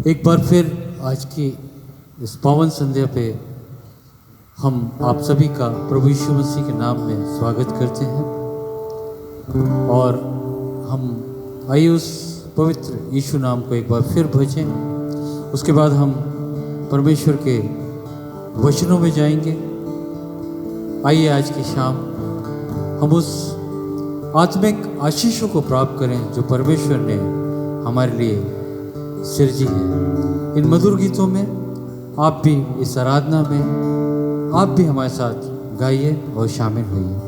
एक बार फिर आज की इस पावन संध्या पे हम आप सभी का प्रभु यीशु मसीह के नाम में स्वागत करते हैं और हम आइए उस पवित्र यीशु नाम को एक बार फिर भजें। उसके बाद हम परमेश्वर के वचनों में जाएंगे। आइए आज की शाम हम उस आत्मिक आशीषों को प्राप्त करें जो परमेश्वर ने हमारे लिए सिरजी है। इन मधुर गीतों में आप भी, इस आराधना में आप भी हमारे साथ गाइए और शामिल होइए।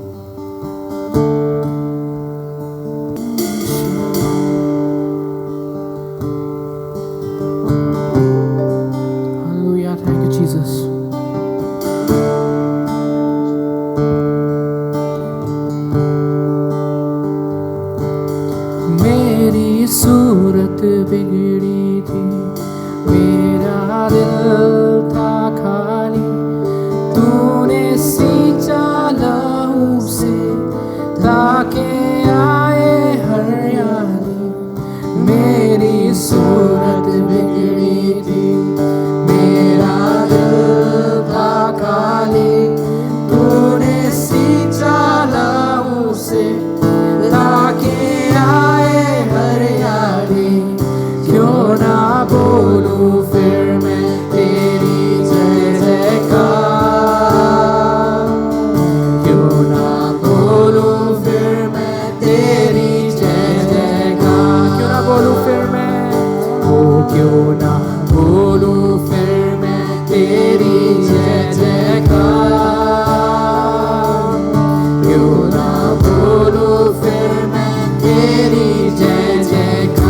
बिगड़ी थी, मेरा दिल था खाली, तूने सींचा लहू से ताके आए हरियाली। मेरी सूरत बिगड़ी थी, मेरा दिल था खाली, तूने सींचा लहू से ताके आए हरियाली। क्यों ना बोलूं फिर मैं तेरी जय जयकार, क्यों ना बोलूं फिर मैं तेरी जय जयकार। क्यों ना बोलूं फिर मैं, ओ क्यों ना बोलूं फिर मैं तेरी जय जयकार। क्यों ना बोलूं फिर मैं तेरी जय जयकार।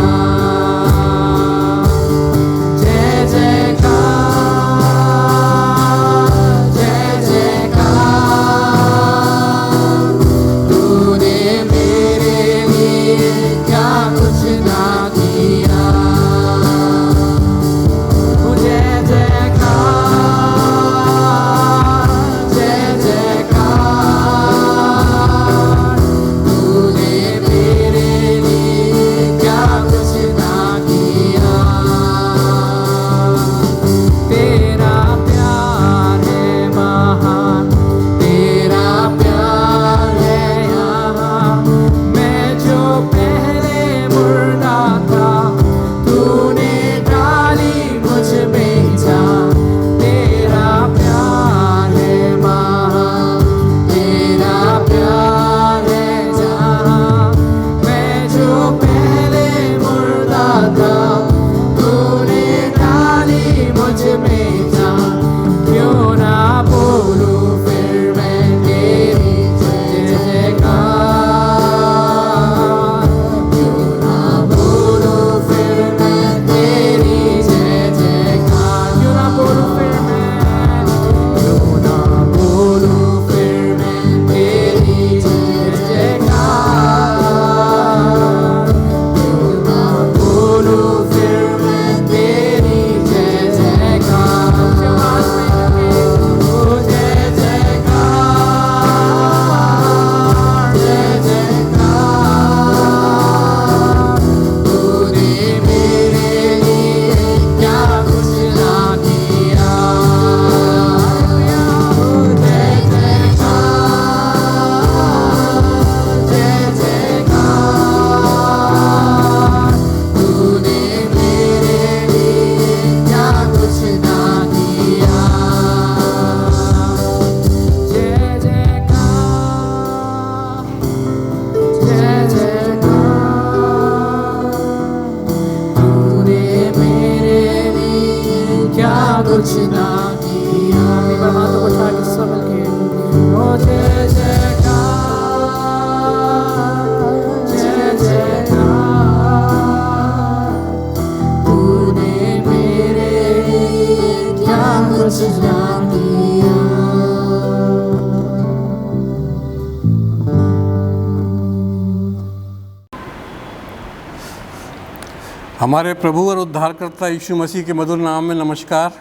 हमारे प्रभु और उद्धारकर्ता यीशु मसीह के मधुर नाम में नमस्कार।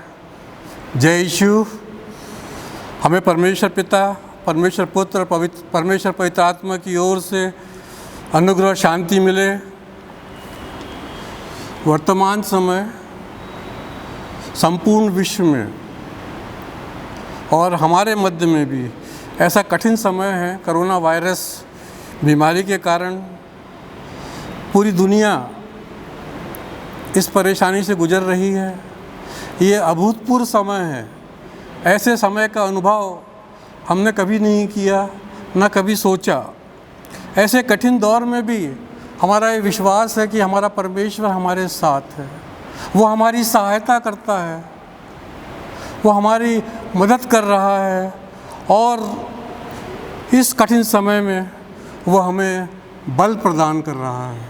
जय यीशु। हमें परमेश्वर पिता, परमेश्वर पुत्र, परमेश्वर पवित्र आत्मा की ओर से अनुग्रह शांति मिले। वर्तमान समय संपूर्ण विश्व में और हमारे मध्य में भी ऐसा कठिन समय है। कोरोना वायरस बीमारी के कारण पूरी दुनिया इस परेशानी से गुजर रही है। ये अभूतपूर्व समय है। ऐसे समय का अनुभव हमने कभी नहीं किया, न कभी सोचा। ऐसे कठिन दौर में भी हमारा ये विश्वास है कि हमारा परमेश्वर हमारे साथ है। वो हमारी सहायता करता है, वो हमारी मदद कर रहा है और इस कठिन समय में वो हमें बल प्रदान कर रहा है।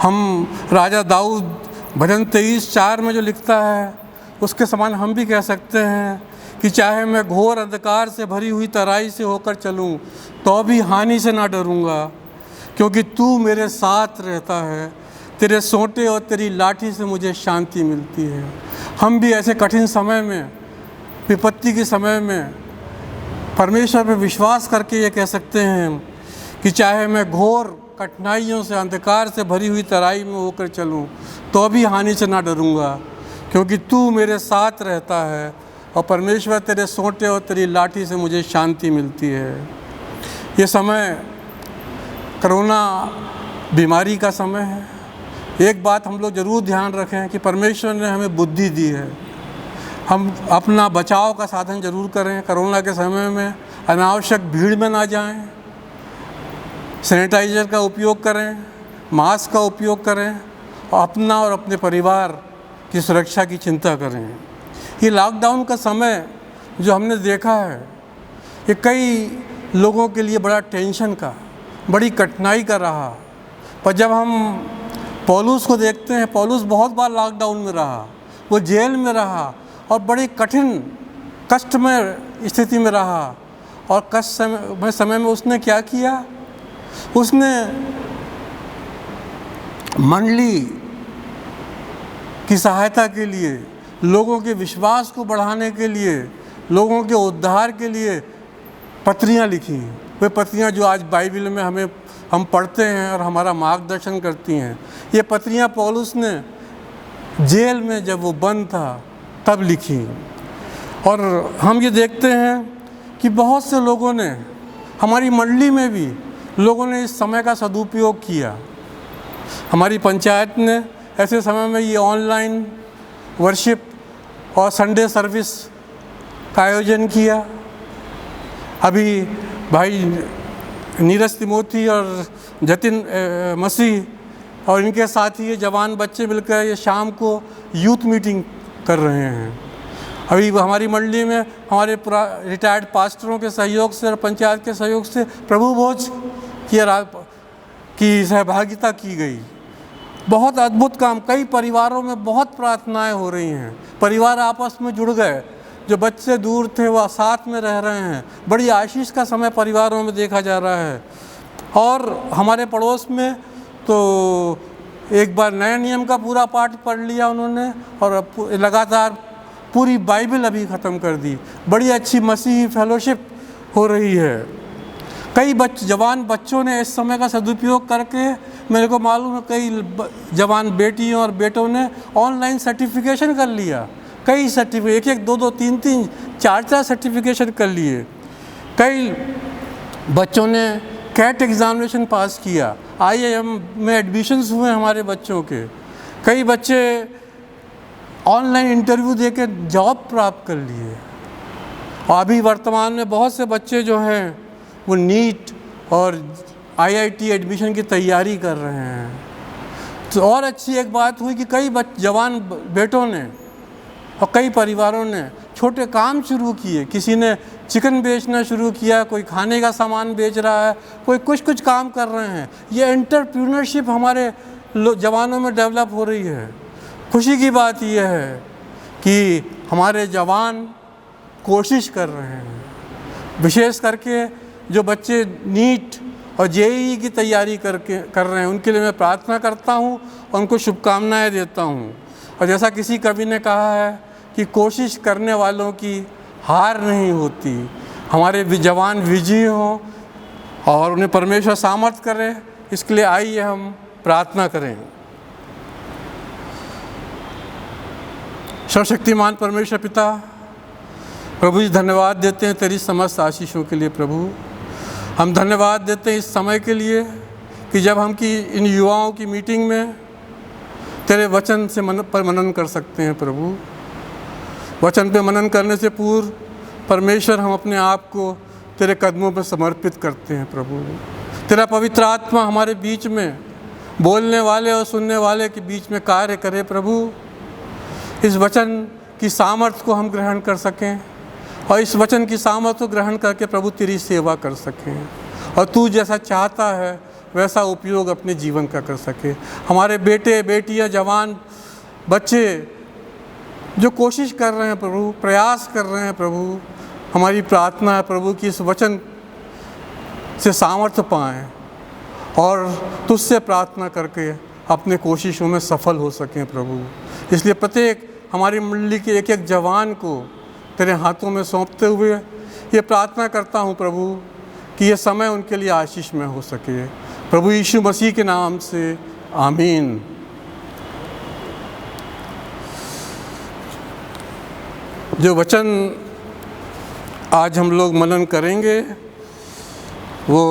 हम राजा दाऊद भजन 23:4 में जो लिखता है उसके समान हम भी कह सकते हैं कि चाहे मैं घोर अंधकार से भरी हुई तराई से होकर चलूं तो भी हानि से ना डरूंगा, क्योंकि तू मेरे साथ रहता है। तेरे सोंटे और तेरी लाठी से मुझे शांति मिलती है। हम भी ऐसे कठिन समय में, विपत्ति के समय में परमेश्वर पर विश्वास करके ये कह सकते हैं कि चाहे मैं घोर कठिनाइयों से, अंधकार से भरी हुई तराई में होकर चलूं तो भी हानि से ना डरूंगा, क्योंकि तू मेरे साथ रहता है और परमेश्वर तेरे सोंटे और तेरी लाठी से मुझे शांति मिलती है। ये समय कोरोना बीमारी का समय है। एक बात हम लोग ज़रूर ध्यान रखें कि परमेश्वर ने हमें बुद्धि दी है। हम अपना बचाव का साधन ज़रूर करें। कोरोना के समय में अनावश्यक भीड़ में ना जाएं, सैनिटाइज़र का उपयोग करें, मास्क का उपयोग करें और अपना और अपने परिवार की सुरक्षा की चिंता करें। ये लॉकडाउन का समय जो हमने देखा है, ये कई लोगों के लिए बड़ा टेंशन का, बड़ी कठिनाई का रहा। पर जब हम पौलुस को देखते हैं, पौलुस बहुत बार लॉकडाउन में रहा, वो जेल में रहा और बड़ी कठिन कष्टमय स्थिति में रहा। और कष्ट समय में उसने क्या किया? उसने मंडली की सहायता के लिए, लोगों के विश्वास को बढ़ाने के लिए, लोगों के उद्धार के लिए पत्रियां लिखी। वे पत्रियां जो आज बाइबल में हम पढ़ते हैं और हमारा मार्गदर्शन करती हैं। ये पत्रियां पौलुस ने जेल में जब वो बंद था तब लिखी। और हम ये देखते हैं कि बहुत से लोगों ने, हमारी मंडली में भी लोगों ने इस समय का सदुपयोग किया। हमारी पंचायत ने ऐसे समय में ये ऑनलाइन वर्शिप और संडे सर्विस का आयोजन किया। अभी भाई नीरज तिमोथी और जतिन मसीह और इनके साथी ये जवान बच्चे मिलकर ये शाम को यूथ मीटिंग कर रहे हैं। अभी हमारी मंडली में हमारे रिटायर्ड पास्टरों के सहयोग से और पंचायत के सहयोग से प्रभु भोज की सहभागिता की गई। बहुत अद्भुत काम। कई परिवारों में बहुत प्रार्थनाएं हो रही हैं। परिवार आपस में जुड़ गए। जो बच्चे दूर थे वह साथ में रह रहे हैं। बड़ी आशीष का समय परिवारों में देखा जा रहा है। और हमारे पड़ोस में तो एक बार नए नियम का पूरा पाठ पढ़ लिया उन्होंने और लगातार पूरी बाइबल अभी ख़त्म कर दी। बड़ी अच्छी मसीही फेलोशिप हो रही है। कई जवान बच्चों ने इस समय का सदुपयोग करके, मेरे को मालूम है कई जवान बेटियों और बेटों ने ऑनलाइन सर्टिफिकेशन कर लिया। कई सर्टिफिकेट, एक 2 3 4 सर्टिफिकेशन कर लिए। कई बच्चों ने कैट एग्ज़ामिनेशन पास किया। IIM में एडमिशन्स हुए हमारे बच्चों के। कई बच्चे ऑनलाइन इंटरव्यू देके जॉब प्राप्त कर लिए। और अभी वर्तमान में बहुत से बच्चे जो हैं वो नीट और IIT एडमिशन की तैयारी कर रहे हैं। तो और अच्छी एक बात हुई कि कई जवान बेटों ने और कई परिवारों ने छोटे काम शुरू किए। किसी ने चिकन बेचना शुरू किया, कोई खाने का सामान बेच रहा है, कोई कुछ काम कर रहे हैं। ये एंटरप्रेन्योरशिप हमारे जवानों में डेवलप हो रही है। खुशी की बात यह है कि हमारे जवान कोशिश कर रहे हैं। विशेष करके जो बच्चे नीट और JEE की तैयारी कर रहे हैं, उनके लिए मैं प्रार्थना करता हूँ और उनको शुभकामनाएं देता हूँ। और जैसा किसी कवि ने कहा है कि कोशिश करने वालों की हार नहीं होती। हमारे जवान विजयी हों और उन्हें परमेश्वर सामर्थ करे, इसके लिए आइए हम प्रार्थना करें। सर्वशक्तिमान परमेश्वर पिता, प्रभु जी धन्यवाद देते हैं तेरी समस्त आशीषों के लिए। प्रभु हम धन्यवाद देते हैं इस समय के लिए कि जब हम की इन युवाओं की मीटिंग में तेरे वचन से पर मनन कर सकते हैं। प्रभु वचन पे मनन करने से पूर्व परमेश्वर हम अपने आप को तेरे कदमों पर समर्पित करते हैं। प्रभु तेरा पवित्र आत्मा हमारे बीच में बोलने वाले और सुनने वाले के बीच में कार्य करे। प्रभु इस वचन की सामर्थ्य को हम ग्रहण कर सकें और इस वचन की सामर्थ्य को ग्रहण करके प्रभु तेरी सेवा कर सकें और तू जैसा चाहता है वैसा उपयोग अपने जीवन का कर सके। हमारे बेटे बेटियां, जवान बच्चे जो कोशिश कर रहे हैं प्रभु, प्रयास कर रहे हैं प्रभु, हमारी प्रार्थना है प्रभु कि इस वचन से सामर्थ्य पाएँ और तुझसे प्रार्थना करके अपने कोशिशों में सफल हो सकें। प्रभु इसलिए प्रत्येक हमारी मंडली के एक एक जवान को तेरे हाथों में सौंपते हुए ये प्रार्थना करता हूँ प्रभु कि ये समय उनके लिए आशीष में हो सके। प्रभु यीशु मसीह के नाम से आमीन। जो वचन आज हम लोग मनन करेंगे वो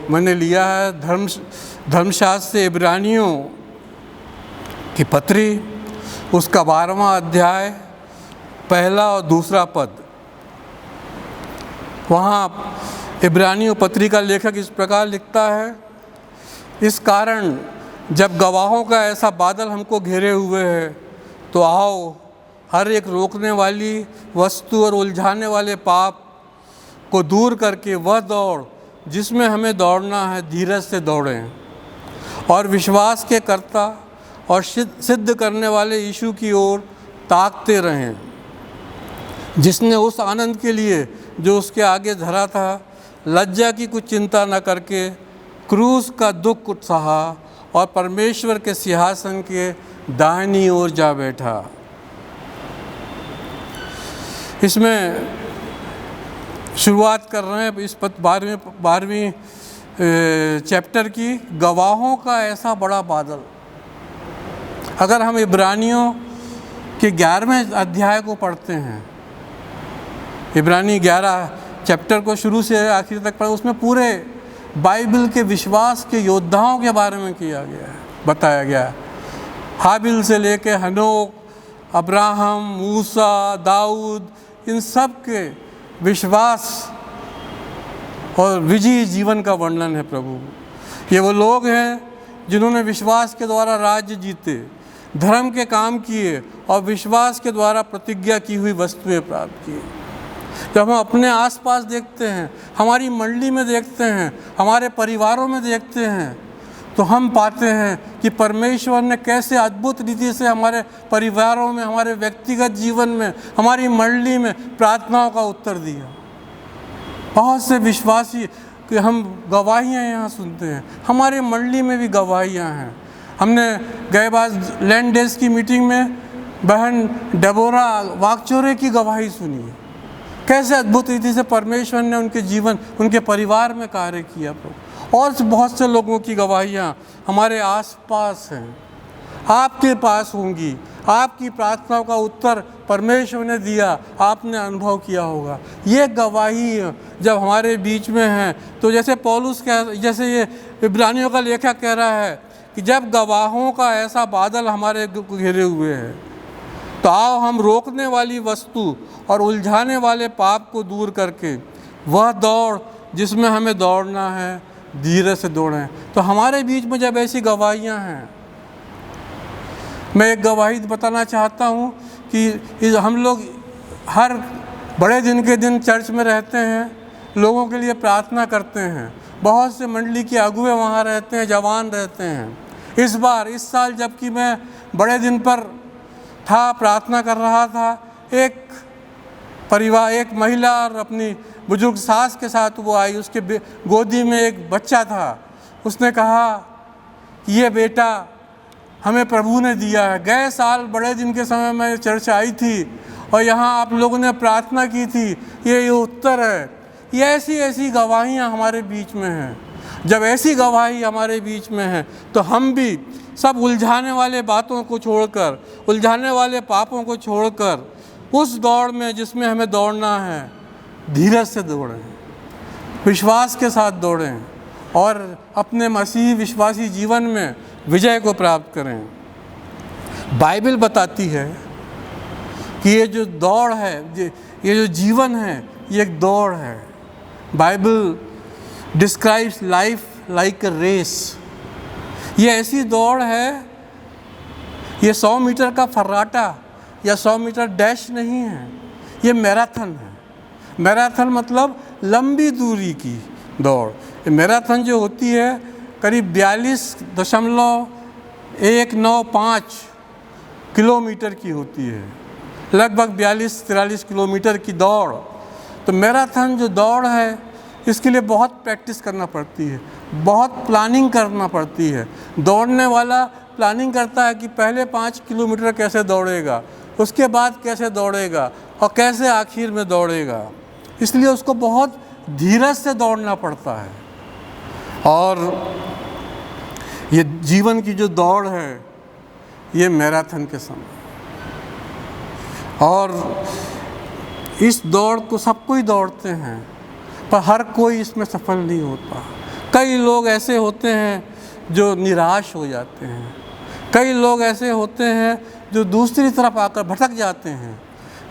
मैंने लिया है धर्मशास्त्र से इब्रानियों की पत्री, उसका 12वां अध्याय, पहला और दूसरा पद। वहाँ इब्रानियों पत्री का लेखक इस प्रकार लिखता है, इस कारण जब गवाहों का ऐसा बादल हमको घेरे हुए है तो आओ हर एक रोकने वाली वस्तु और उलझाने वाले पाप को दूर करके वह दौड़ जिसमें हमें दौड़ना है धीरज से दौड़ें और विश्वास के कर्ता और सिद्ध करने वाले यीशु की ओर ताकते रहें, जिसने उस आनंद के लिए जो उसके आगे धरा था लज्जा की कुछ चिंता न करके क्रूस का दुख सहा और परमेश्वर के सिंहासन के दाहिनी ओर जा बैठा। इसमें शुरुआत कर रहे हैं इस 12वीं चैप्टर की, गवाहों का ऐसा बड़ा बादल। अगर हम इब्रानियों के 11वें अध्याय को पढ़ते हैं, इब्रानी 11 चैप्टर को शुरू से आखिर तक पढ़े, उसमें पूरे बाइबल के विश्वास के योद्धाओं के बारे में किया गया है, बताया गया है। हाबिल से लेके हनोक, अब्राहम, मूसा, दाऊद, इन सब के विश्वास और विजयी जीवन का वर्णन है। प्रभु ये वो लोग हैं जिन्होंने विश्वास के द्वारा राज्य जीते, धर्म के काम किए और विश्वास के द्वारा प्रतिज्ञा की हुई वस्तुएं प्राप्त की। जब हम अपने आसपास देखते हैं, हमारी मंडली में देखते हैं, हमारे परिवारों में देखते हैं, तो हम पाते हैं कि परमेश्वर ने कैसे अद्भुत रीति से हमारे परिवारों में, हमारे व्यक्तिगत जीवन में, हमारी मंडली में प्रार्थनाओं का उत्तर दिया। बहुत से विश्वासी कि हम गवाहियाँ यहाँ सुनते हैं, हमारे मंडली में भी गवाहियाँ हैं। हमने गए बार लैंड डेज की मीटिंग में बहन डेबोरा वाकचोरे की गवाही सुनी है, कैसे अद्भुत रीति से परमेश्वर ने उनके जीवन, उनके परिवार में कार्य किया। और बहुत से लोगों की गवाहियाँ हमारे आसपास हैं, आपके पास होंगी। आपकी प्रार्थनाओं का उत्तर परमेश्वर ने दिया, आपने अनुभव किया होगा। ये गवाही जब हमारे बीच में है तो जैसे पौलुस जैसे ये इब्रानियों का लेखक कह रहा है कि जब गवाहों का ऐसा बादल हमारे घेरे हुए है तो आओ हम रोकने वाली वस्तु और उलझाने वाले पाप को दूर करके वह दौड़ जिसमें हमें दौड़ना है धीरे से दौड़ें। तो हमारे बीच में जब ऐसी गवाहियाँ हैं, मैं एक गवाही बताना चाहता हूँ कि हम लोग हर बड़े दिन के दिन चर्च में रहते हैं, लोगों के लिए प्रार्थना करते हैं, बहुत से मंडली के अगुए वहाँ रहते हैं, जवान रहते हैं। इस साल जबकि मैं बड़े दिन पर था, प्रार्थना कर रहा था, एक परिवार, एक महिला और अपनी बुजुर्ग सास के साथ वो आई, उसके गोदी में एक बच्चा था। उसने कहा कि ये बेटा हमें प्रभु ने दिया है। गए साल बड़े दिन के समय में चर्च आई थी और यहाँ आप लोगों ने प्रार्थना की थी, ये उत्तर है। ये ऐसी गवाहियाँ हमारे बीच में हैं। जब ऐसी गवाही हमारे बीच में है तो हम भी सब उलझाने वाले बातों को छोड़कर, उलझाने वाले पापों को छोड़कर उस दौड़ में जिसमें हमें दौड़ना है, धीरज से दौड़ें, विश्वास के साथ दौड़ें और अपने मसीही विश्वासी जीवन में विजय को प्राप्त करें। बाइबल बताती है कि ये जो दौड़ है, ये जो जीवन है, ये एक दौड़ है। Bible describes life like a race. ये ऐसी दौड़ है, ये 100 मीटर का फर्राटा या 100 मीटर डैश नहीं है, ये मैराथन है। मैराथन मतलब लंबी दूरी की दौड़। ये मैराथन जो होती है करीब 42.195 किलोमीटर की होती है, लगभग 42-43 किलोमीटर की दौड़। तो मैराथन जो दौड़ है, इसके लिए बहुत प्रैक्टिस करना पड़ती है, बहुत प्लानिंग करना पड़ती है। दौड़ने वाला प्लानिंग करता है कि पहले 5 किलोमीटर कैसे दौड़ेगा, उसके बाद कैसे दौड़ेगा और कैसे आखिर में दौड़ेगा। इसलिए उसको बहुत धीरज से दौड़ना पड़ता है। और ये जीवन की जो दौड़ है, ये मैराथन के समय, और इस दौड़ को सब कोई दौड़ते हैं, पर हर कोई इसमें सफल नहीं होता। कई लोग ऐसे होते हैं जो निराश हो जाते हैं, कई लोग ऐसे होते हैं जो दूसरी तरफ आकर भटक जाते हैं,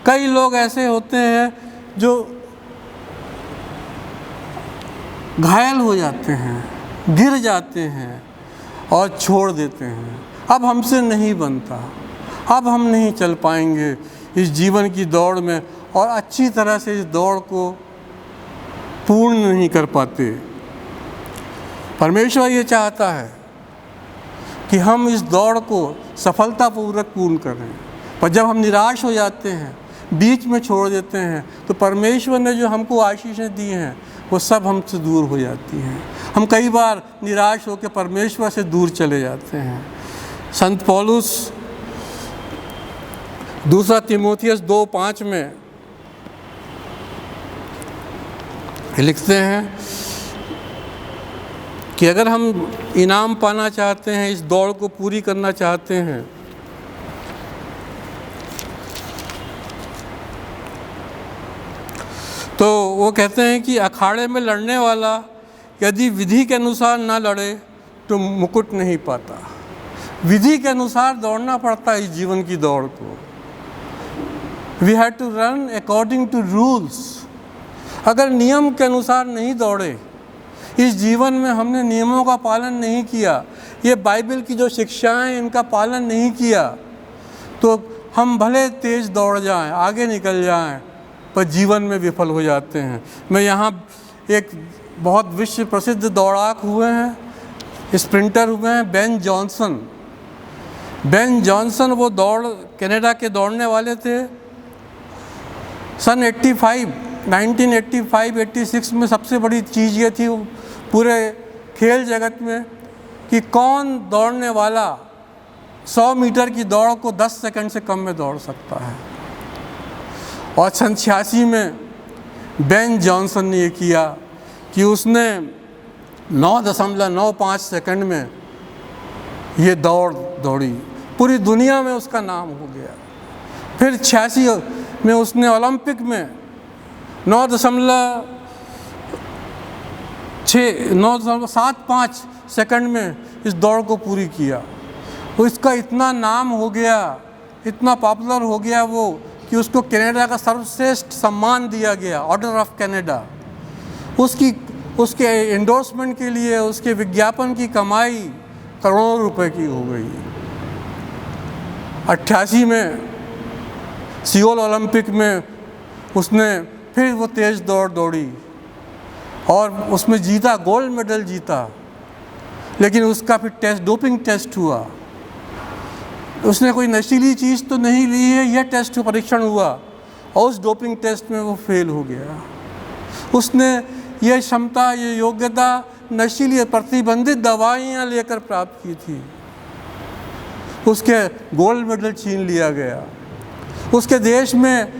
कई लोग ऐसे होते हैं जो घायल हो जाते हैं, गिर जाते हैं और छोड़ देते हैं। अब हमसे नहीं बनता, अब हम नहीं चल पाएंगे इस जीवन की दौड़ में और अच्छी तरह से इस दौड़ को पूर्ण नहीं कर पाते। परमेश्वर ये चाहता है कि हम इस दौड़ को सफलतापूर्वक पूर्ण करें, पर जब हम निराश हो जाते हैं, बीच में छोड़ देते हैं, तो परमेश्वर ने जो हमको आशीषें दी हैं वो सब हमसे दूर हो जाती हैं। हम कई बार निराश होकर परमेश्वर से दूर चले जाते हैं। संत पौलुस 2 तीमुथियुस 2:5 में लिखते हैं कि अगर हम इनाम पाना चाहते हैं, इस दौड़ को पूरी करना चाहते हैं, तो वो कहते हैं कि अखाड़े में लड़ने वाला यदि विधि के अनुसार ना लड़े तो मुकुट नहीं पाता। विधि के अनुसार दौड़ना पड़ता है इस जीवन की दौड़ को। We have to run according to rules. अगर नियम के अनुसार नहीं दौड़े, इस जीवन में हमने नियमों का पालन नहीं किया, ये बाइबल की जो शिक्षाएं इनका पालन नहीं किया, तो हम भले तेज़ दौड़ जाएं, आगे निकल जाएं, पर जीवन में विफल हो जाते हैं। मैं यहाँ एक बहुत विश्व प्रसिद्ध दौड़ाक हुए हैं, स्प्रिंटर हुए हैं, बेन जॉनसन। बेन जॉनसन वो कनाडा के दौड़ने वाले थे। सन 1985-86 में सबसे बड़ी चीज़ ये थी पूरे खेल जगत में कि कौन दौड़ने वाला 100 मीटर की दौड़ को 10 सेकंड से कम में दौड़ सकता है। और सन 86 में बेन जॉनसन ने ये किया कि उसने 9.95 सेकंड में ये दौड़ी। पूरी दुनिया में उसका नाम हो गया। फिर 86 में उसने ओलंपिक में 9.75 सेकंड में इस दौड़ को पूरी किया। तो इसका इतना नाम हो गया, इतना पॉपुलर हो गया वो, कि उसको कनाडा का सर्वश्रेष्ठ सम्मान दिया गया, ऑर्डर ऑफ कनाडा। उसके एंडोर्समेंट के लिए उसके विज्ञापन की कमाई करोड़ों रुपए की हो गई। 88 में सियोल ओलंपिक में उसने फिर वो तेज़ दौड़ दौड़ी और उसमें जीता, गोल्ड मेडल जीता। लेकिन उसका फिर डोपिंग टेस्ट हुआ। उसने कोई नशीली चीज़ तो नहीं ली है, यह टेस्ट परीक्षण हुआ और उस डोपिंग टेस्ट में वो फेल हो गया। उसने ये क्षमता, ये योग्यता नशीली प्रतिबंधित दवाइयाँ लेकर प्राप्त की थी। उसके गोल्ड मेडल छीन लिया गया। उसके देश में,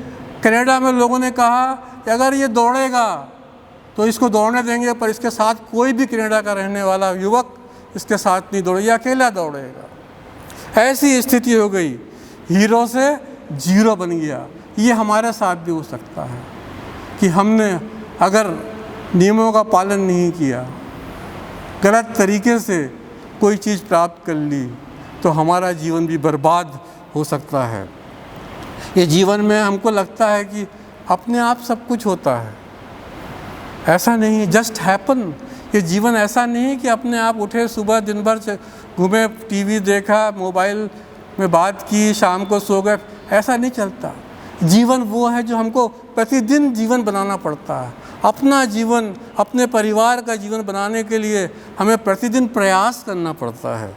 कनाडा में लोगों ने कहा कि अगर ये दौड़ेगा तो इसको दौड़ने देंगे, पर इसके साथ कोई भी कनाडा का रहने वाला युवक इसके साथ नहीं दौड़े, ये अकेला दौड़ेगा। ऐसी स्थिति हो गई, हीरो से जीरो बन गया। ये हमारे साथ भी हो सकता है कि हमने अगर नियमों का पालन नहीं किया, गलत तरीके से कोई चीज़ प्राप्त कर ली, तो हमारा जीवन भी बर्बाद हो सकता है। ये जीवन में हमको लगता है कि अपने आप सब कुछ होता है, ऐसा नहीं है, जस्ट हैपन। ये जीवन ऐसा नहीं है कि अपने आप उठे, सुबह दिन भर घूमे, टीवी देखा, मोबाइल में बात की, शाम को सो गए, ऐसा नहीं चलता। जीवन वो है जो हमको प्रतिदिन जीवन बनाना पड़ता है। अपना जीवन, अपने परिवार का जीवन बनाने के लिए हमें प्रतिदिन प्रयास करना पड़ता है।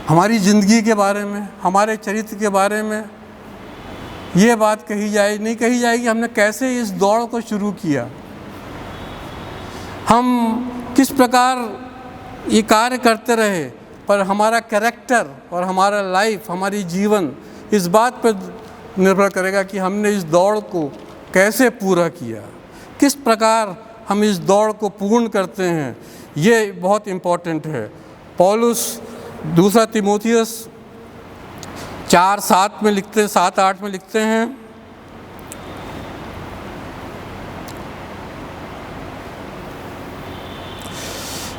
हमारी ज़िंदगी के बारे में, हमारे चरित्र के बारे में ये बात नहीं कही जाएगी हमने कैसे इस दौड़ को शुरू किया, हम किस प्रकार ये कार्य करते रहे, पर हमारा कैरेक्टर और हमारा लाइफ, हमारी जीवन इस बात पर निर्भर करेगा कि हमने इस दौड़ को कैसे पूरा किया, किस प्रकार हम इस दौड़ को पूर्ण करते हैं। ये बहुत इम्पोर्टेंट है। पौलुस दूसरा तीमुथियुस 4:7 में लिखते हैं, 7:8 में लिखते हैं,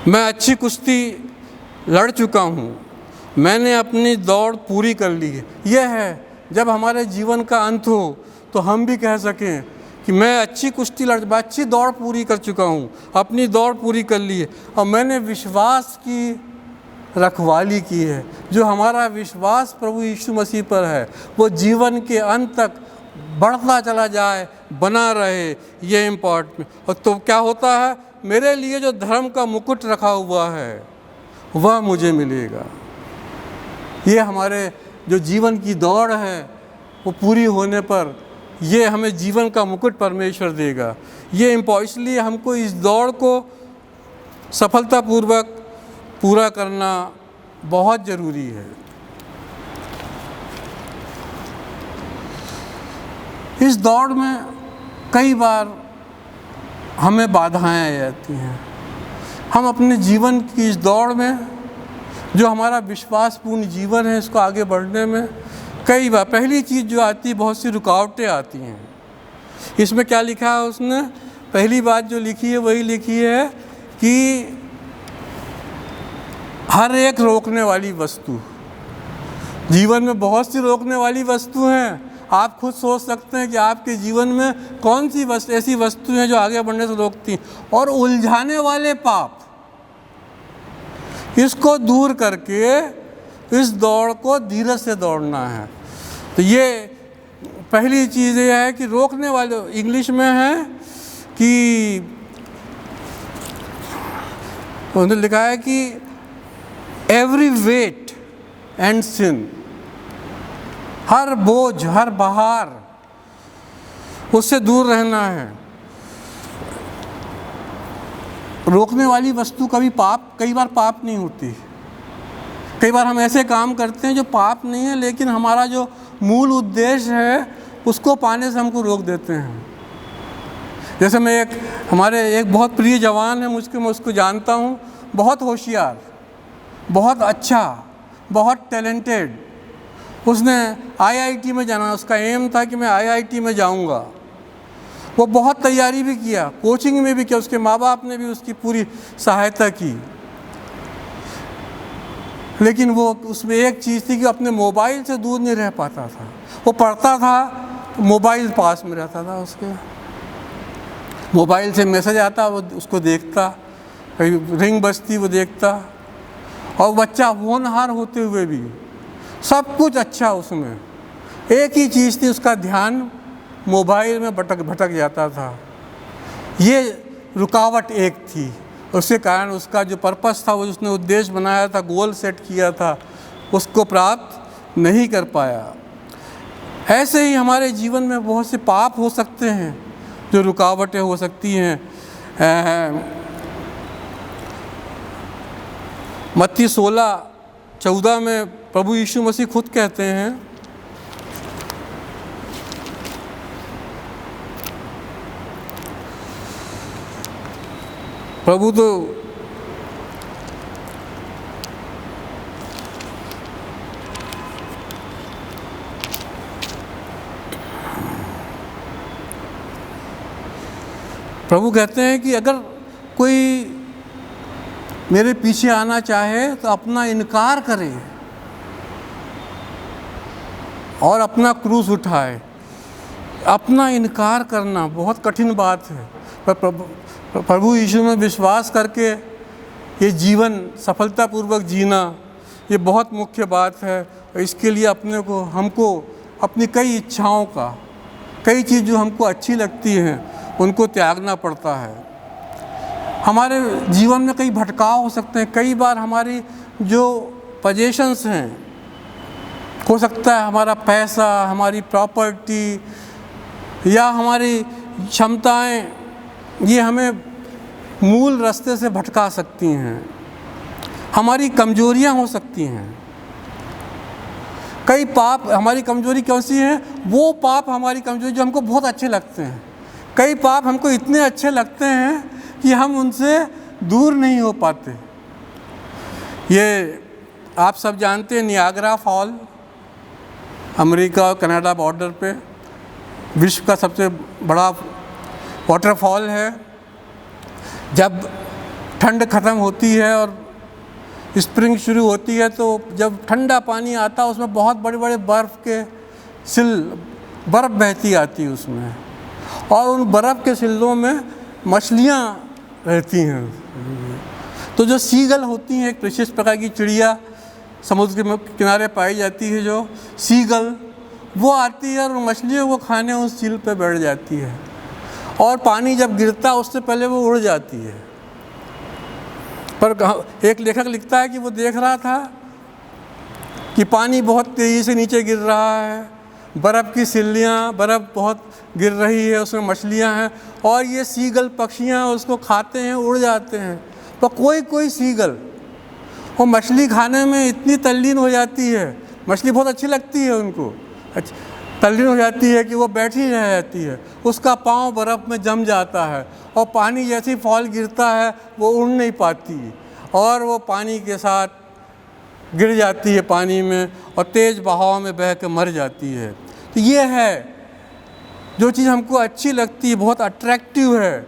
मैं अच्छी कुश्ती लड़ चुका हूँ, मैंने अपनी दौड़ पूरी कर ली है। यह है जब हमारे जीवन का अंत हो तो हम भी कह सकें कि मैं अच्छी दौड़ पूरी कर चुका हूँ, अपनी दौड़ पूरी कर ली है और मैंने विश्वास की रखवाली की है। जो हमारा विश्वास प्रभु यीशु मसीह पर है वो जीवन के अंत तक बढ़ता चला जाए, बना रहे, ये इम्पोर्टेंट। और तो क्या होता है, मेरे लिए जो धर्म का मुकुट रखा हुआ है वह मुझे मिलेगा। ये हमारे जो जीवन की दौड़ है वो पूरी होने पर ये हमें जीवन का मुकुट परमेश्वर देगा। ये इसलिए हमको इस दौड़ को सफलतापूर्वक पूरा करना बहुत ज़रूरी है। इस दौड़ में कई बार हमें बाधाएं आ जाती हैं। हम अपने जीवन की इस दौड़ में, जो हमारा विश्वासपूर्ण जीवन है, इसको आगे बढ़ने में कई बार पहली चीज़ जो आती है, बहुत सी रुकावटें आती हैं। इसमें क्या लिखा है उसने, पहली बात जो लिखी है वही लिखी है कि हर एक रोकने वाली वस्तु, जीवन में बहुत सी रोकने वाली वस्तु हैं। आप खुद सोच सकते हैं कि आपके जीवन में कौन सी ऐसी वस्तुएं हैं जो आगे बढ़ने से रोकती हैं। और उलझाने वाले पाप, इसको दूर करके इस दौड़ को धीरज से दौड़ना है। तो ये पहली चीज़ ये है कि रोकने वाले, इंग्लिश में है कि उन्होंने लिखा है कि एवरी वेट एंड सिन, हर बोझ, हर बहार, उससे दूर रहना है। रोकने वाली वस्तु कई बार पाप नहीं होती। कई बार हम ऐसे काम करते हैं जो पाप नहीं है, लेकिन हमारा जो मूल उद्देश्य है उसको पाने से हमको रोक देते हैं। जैसे हमारे एक बहुत प्रिय जवान है, मैं उसको जानता हूँ, बहुत होशियार, बहुत अच्छा, बहुत टैलेंटेड। उसने IIT में जाना, उसका एम था कि मैं IIT में जाऊँगा। वो बहुत तैयारी भी किया, कोचिंग में भी किया, उसके माँ बाप ने भी उसकी पूरी सहायता की। लेकिन वो उसमें एक चीज़ थी कि अपने मोबाइल से दूर नहीं रह पाता था। वो पढ़ता था, मोबाइल पास में रहता था उसके, मोबाइल से मैसेज आता वो उसको देखता, कहीं रिंग बजती वो देखता। और बच्चा होनहार होते हुए भी सब कुछ अच्छा उसमें, एक ही चीज़ थी, उसका ध्यान मोबाइल में भटक जाता था। ये रुकावट एक थी। उसके कारण उसका जो पर्पस था, वो उसने उद्देश्य बनाया था, गोल सेट किया था, उसको प्राप्त नहीं कर पाया। ऐसे ही हमारे जीवन में बहुत से पाप हो सकते हैं जो रुकावटें हो सकती हैं। मत्ती 16:14 में प्रभु यीशु मसीह खुद कहते हैं, प्रभु तो प्रभु कहते हैं कि अगर कोई मेरे पीछे आना चाहे तो अपना इनकार करे और अपना क्रूस उठाए। अपना इनकार करना बहुत कठिन बात है, पर प्रभु यीशु में विश्वास करके ये जीवन सफलतापूर्वक जीना ये बहुत मुख्य बात है। इसके लिए हमको अपनी कई इच्छाओं का, कई चीज़ जो हमको अच्छी लगती हैं उनको त्यागना पड़ता है। हमारे जीवन में कई भटकाव हो सकते हैं। कई बार हमारी जो पोजीशंस हैं, हो सकता है हमारा पैसा, हमारी प्रॉपर्टी या हमारी क्षमताएं, ये हमें मूल रास्ते से भटका सकती हैं। हमारी कमजोरियां हो सकती हैं। कई पाप, हमारी कमजोरी कौन सी है? वो पाप हमारी कमजोरी जो हमको बहुत अच्छे लगते हैं। कई पाप हमको इतने अच्छे लगते हैं कि हम उनसे दूर नहीं हो पाते। ये आप सब जानते हैं, नियाग्रा फॉल अमेरिका और कनाडा बॉर्डर पे विश्व का सबसे बड़ा वाटरफॉल है। जब ठंड ख़त्म होती है और स्प्रिंग शुरू होती है तो जब ठंडा पानी आता है उसमें बहुत बड़े बड़े बर्फ़ बहती आती है उसमें, और उन बर्फ़ के सिल्लों में मछलियाँ रहती हैं। तो जो सीगल होती हैं, एक विशेष प्रकार की चिड़िया समुद्र के किनारे पाई जाती है, जो सीगल, वो आती है और मछलियों को खाने उस सील पे बैठ जाती है, और पानी जब गिरता है उससे पहले वो उड़ जाती है। पर एक लेखक लिखता है कि वो देख रहा था कि पानी बहुत तेज़ी से नीचे गिर रहा है, बर्फ़ की सिल्लियाँ, बर्फ़ बहुत गिर रही है, उसमें मछलियाँ हैं, और ये सीगल पक्षियाँ उसको खाते हैं, उड़ जाते हैं। तो कोई सीगल वो मछली खाने में इतनी तल्लीन हो जाती है, मछली बहुत अच्छी लगती है उनको, तल्लीन हो जाती है कि वो बैठी रह जाती है, उसका पाँव बर्फ़ में जम जाता है, और पानी जैसे ही फॉल गिरता है वो उड़ नहीं पाती और वो पानी के साथ गिर जाती है पानी में, और तेज़ बहाव में बह के मर जाती है। तो ये है जो चीज़ हमको अच्छी लगती है, बहुत अट्रैक्टिव है,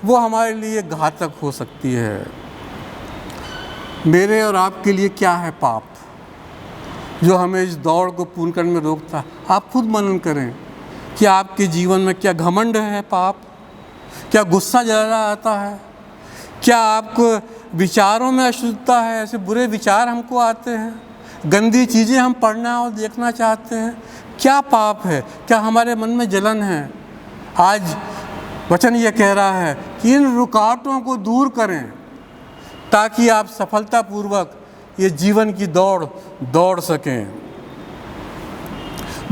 वो हमारे लिए घातक हो सकती है। मेरे और आपके लिए क्या है पाप जो हमें इस दौड़ को पूर्ण करने में रोकता है? आप खुद मनन करें कि आपके जीवन में क्या घमंड है पाप? क्या गुस्सा ज़्यादा आता है? क्या आपको विचारों में अशुद्धता है? ऐसे बुरे विचार हमको आते हैं, गंदी चीज़ें हम पढ़ना और देखना चाहते हैं? क्या पाप है? क्या हमारे मन में जलन है? आज वचन ये कह रहा है कि इन रुकावटों को दूर करें ताकि आप सफलतापूर्वक ये जीवन की दौड़ सकें।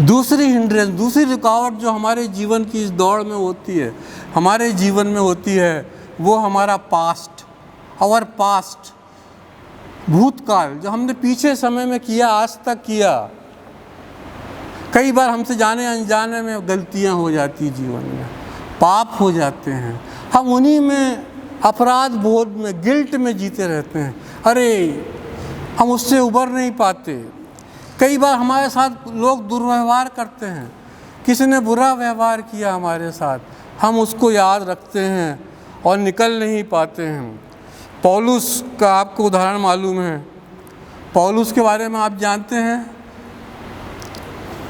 दूसरी हिंड्रेंस, दूसरी रुकावट जो हमारे जीवन की इस दौड़ में होती है, हमारे जीवन में होती है, वो हमारा पास्ट, आवर पास्ट, भूतकाल, जो हमने पीछे समय में किया, आज तक किया। कई बार हमसे जाने अनजाने में गलतियां हो जाती जीवन में, पाप हो जाते हैं, हम उन्हीं में अपराध बोध में, गिल्ट में जीते रहते हैं। अरे हम उससे उबर नहीं पाते। कई बार हमारे साथ लोग दुर्व्यवहार करते हैं, किसी ने बुरा व्यवहार किया हमारे साथ, हम उसको याद रखते हैं और निकल नहीं पाते हैं। पौलुस का आपको उदाहरण मालूम है, पौलुस के बारे में आप जानते हैं।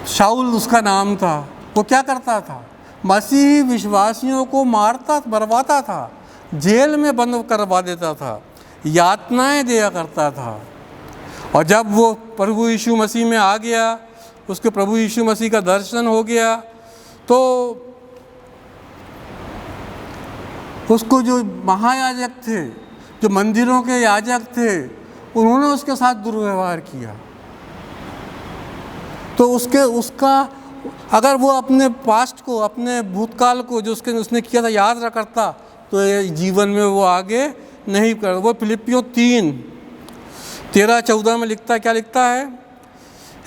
शाऊल उसका नाम था। वो क्या करता था? मसीही विश्वासियों को मारता, मरवाता था, जेल में बंद करवा देता था, यातनाएं दिया करता था। और जब वो प्रभु यीशु मसीह में आ गया, उसके प्रभु यीशु मसीह का दर्शन हो गया, तो उसको जो महायाजक थे, जो मंदिरों के याजक थे, उन्होंने उसके साथ दुर्व्यवहार किया। तो उसका अगर वो अपने पास्ट को, अपने भूतकाल को जो उसने किया था याद रखता, तो जीवन में वो आगे नहीं कर। वो फिलिपियों 3:13-14 में लिखता है, क्या लिखता है?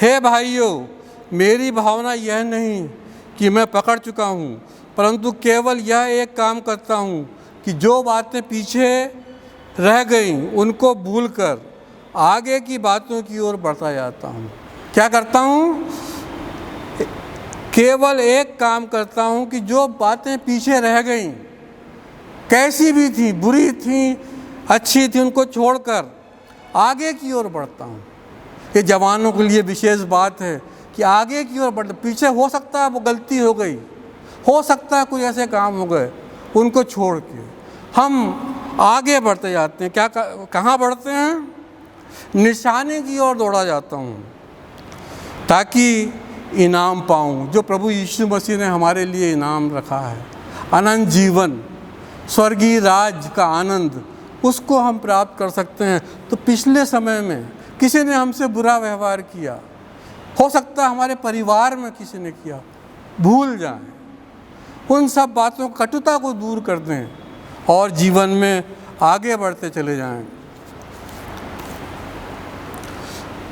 हे भाइयों, मेरी भावना यह नहीं कि मैं पकड़ चुका हूँ, परंतु केवल यह एक काम करता हूँ कि जो बातें पीछे रह गईं उनको भूलकर आगे की बातों की ओर बढ़ता जाता हूँ। क्या करता हूँ? केवल एक काम करता हूँ कि जो बातें पीछे रह गईं कैसी भी थी, बुरी थी, अच्छी थी, उनको छोड़कर आगे की ओर बढ़ता हूँ। ये जवानों के लिए विशेष बात है कि आगे की ओर बढ़ते। पीछे हो सकता है वो गलती हो गई, हो सकता है कोई ऐसे काम हो गए, उनको छोड़ के हम आगे बढ़ते जाते हैं। कहाँ बढ़ते हैं? निशाने की ओर दौड़ा जाता हूँ ताकि इनाम पाऊँ, जो प्रभु यीशु मसीह ने हमारे लिए इनाम रखा है। अनंत जीवन, स्वर्गीय राज का आनंद, उसको हम प्राप्त कर सकते हैं। तो पिछले समय में किसी ने हमसे बुरा व्यवहार किया, हो सकता है हमारे परिवार में किसी ने किया, भूल जाएं, उन सब बातों कटुता को दूर कर दें और जीवन में आगे बढ़ते चले जाएं।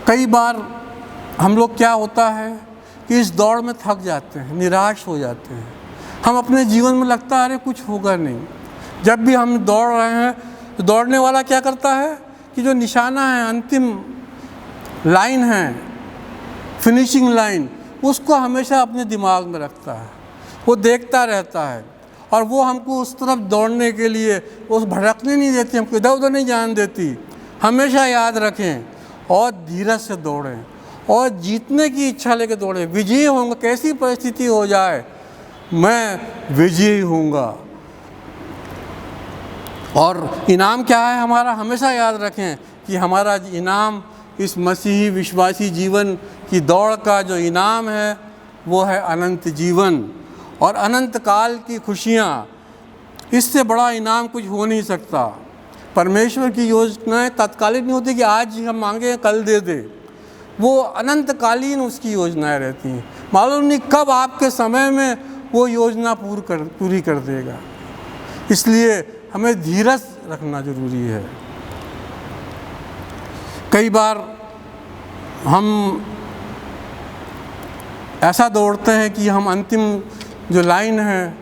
कई बार हम लोग क्या होता है कि इस दौड़ में थक जाते हैं, निराश हो जाते हैं। हम अपने जीवन में लगता है अरे कुछ होगा नहीं। जब भी हम दौड़ रहे हैं तो दौड़ने वाला क्या करता है कि जो निशाना है, अंतिम लाइन है, फिनिशिंग लाइन, उसको हमेशा अपने दिमाग में रखता है, वो देखता रहता है और वो हमको उस तरफ दौड़ने के लिए उस भटकने नहीं देती, हमको इधर उधर नहीं जाने देती। हमेशा याद रखें और धीरज से दौड़ें और जीतने की इच्छा लेकर दौड़ें। विजयी होंगे, कैसी परिस्थिति हो जाए मैं विजयी होऊंगा। और इनाम क्या है हमारा? हमेशा याद रखें कि हमारा इनाम, इस मसीही विश्वासी जीवन की दौड़ का जो इनाम है वो है अनंत जीवन और अनंत काल की खुशियाँ। इससे बड़ा इनाम कुछ हो नहीं सकता। परमेश्वर की योजनाएं तत्कालीन नहीं होती कि आज ही हम मांगे कल दे दे, वो अनंतकालीन उसकी योजनाएं रहती हैं। मालूम नहीं कब आपके समय में वो योजना पूरी कर देगा। इसलिए हमें धीरज रखना जरूरी है। कई बार हम ऐसा दौड़ते हैं कि हम अंतिम जो लाइन है,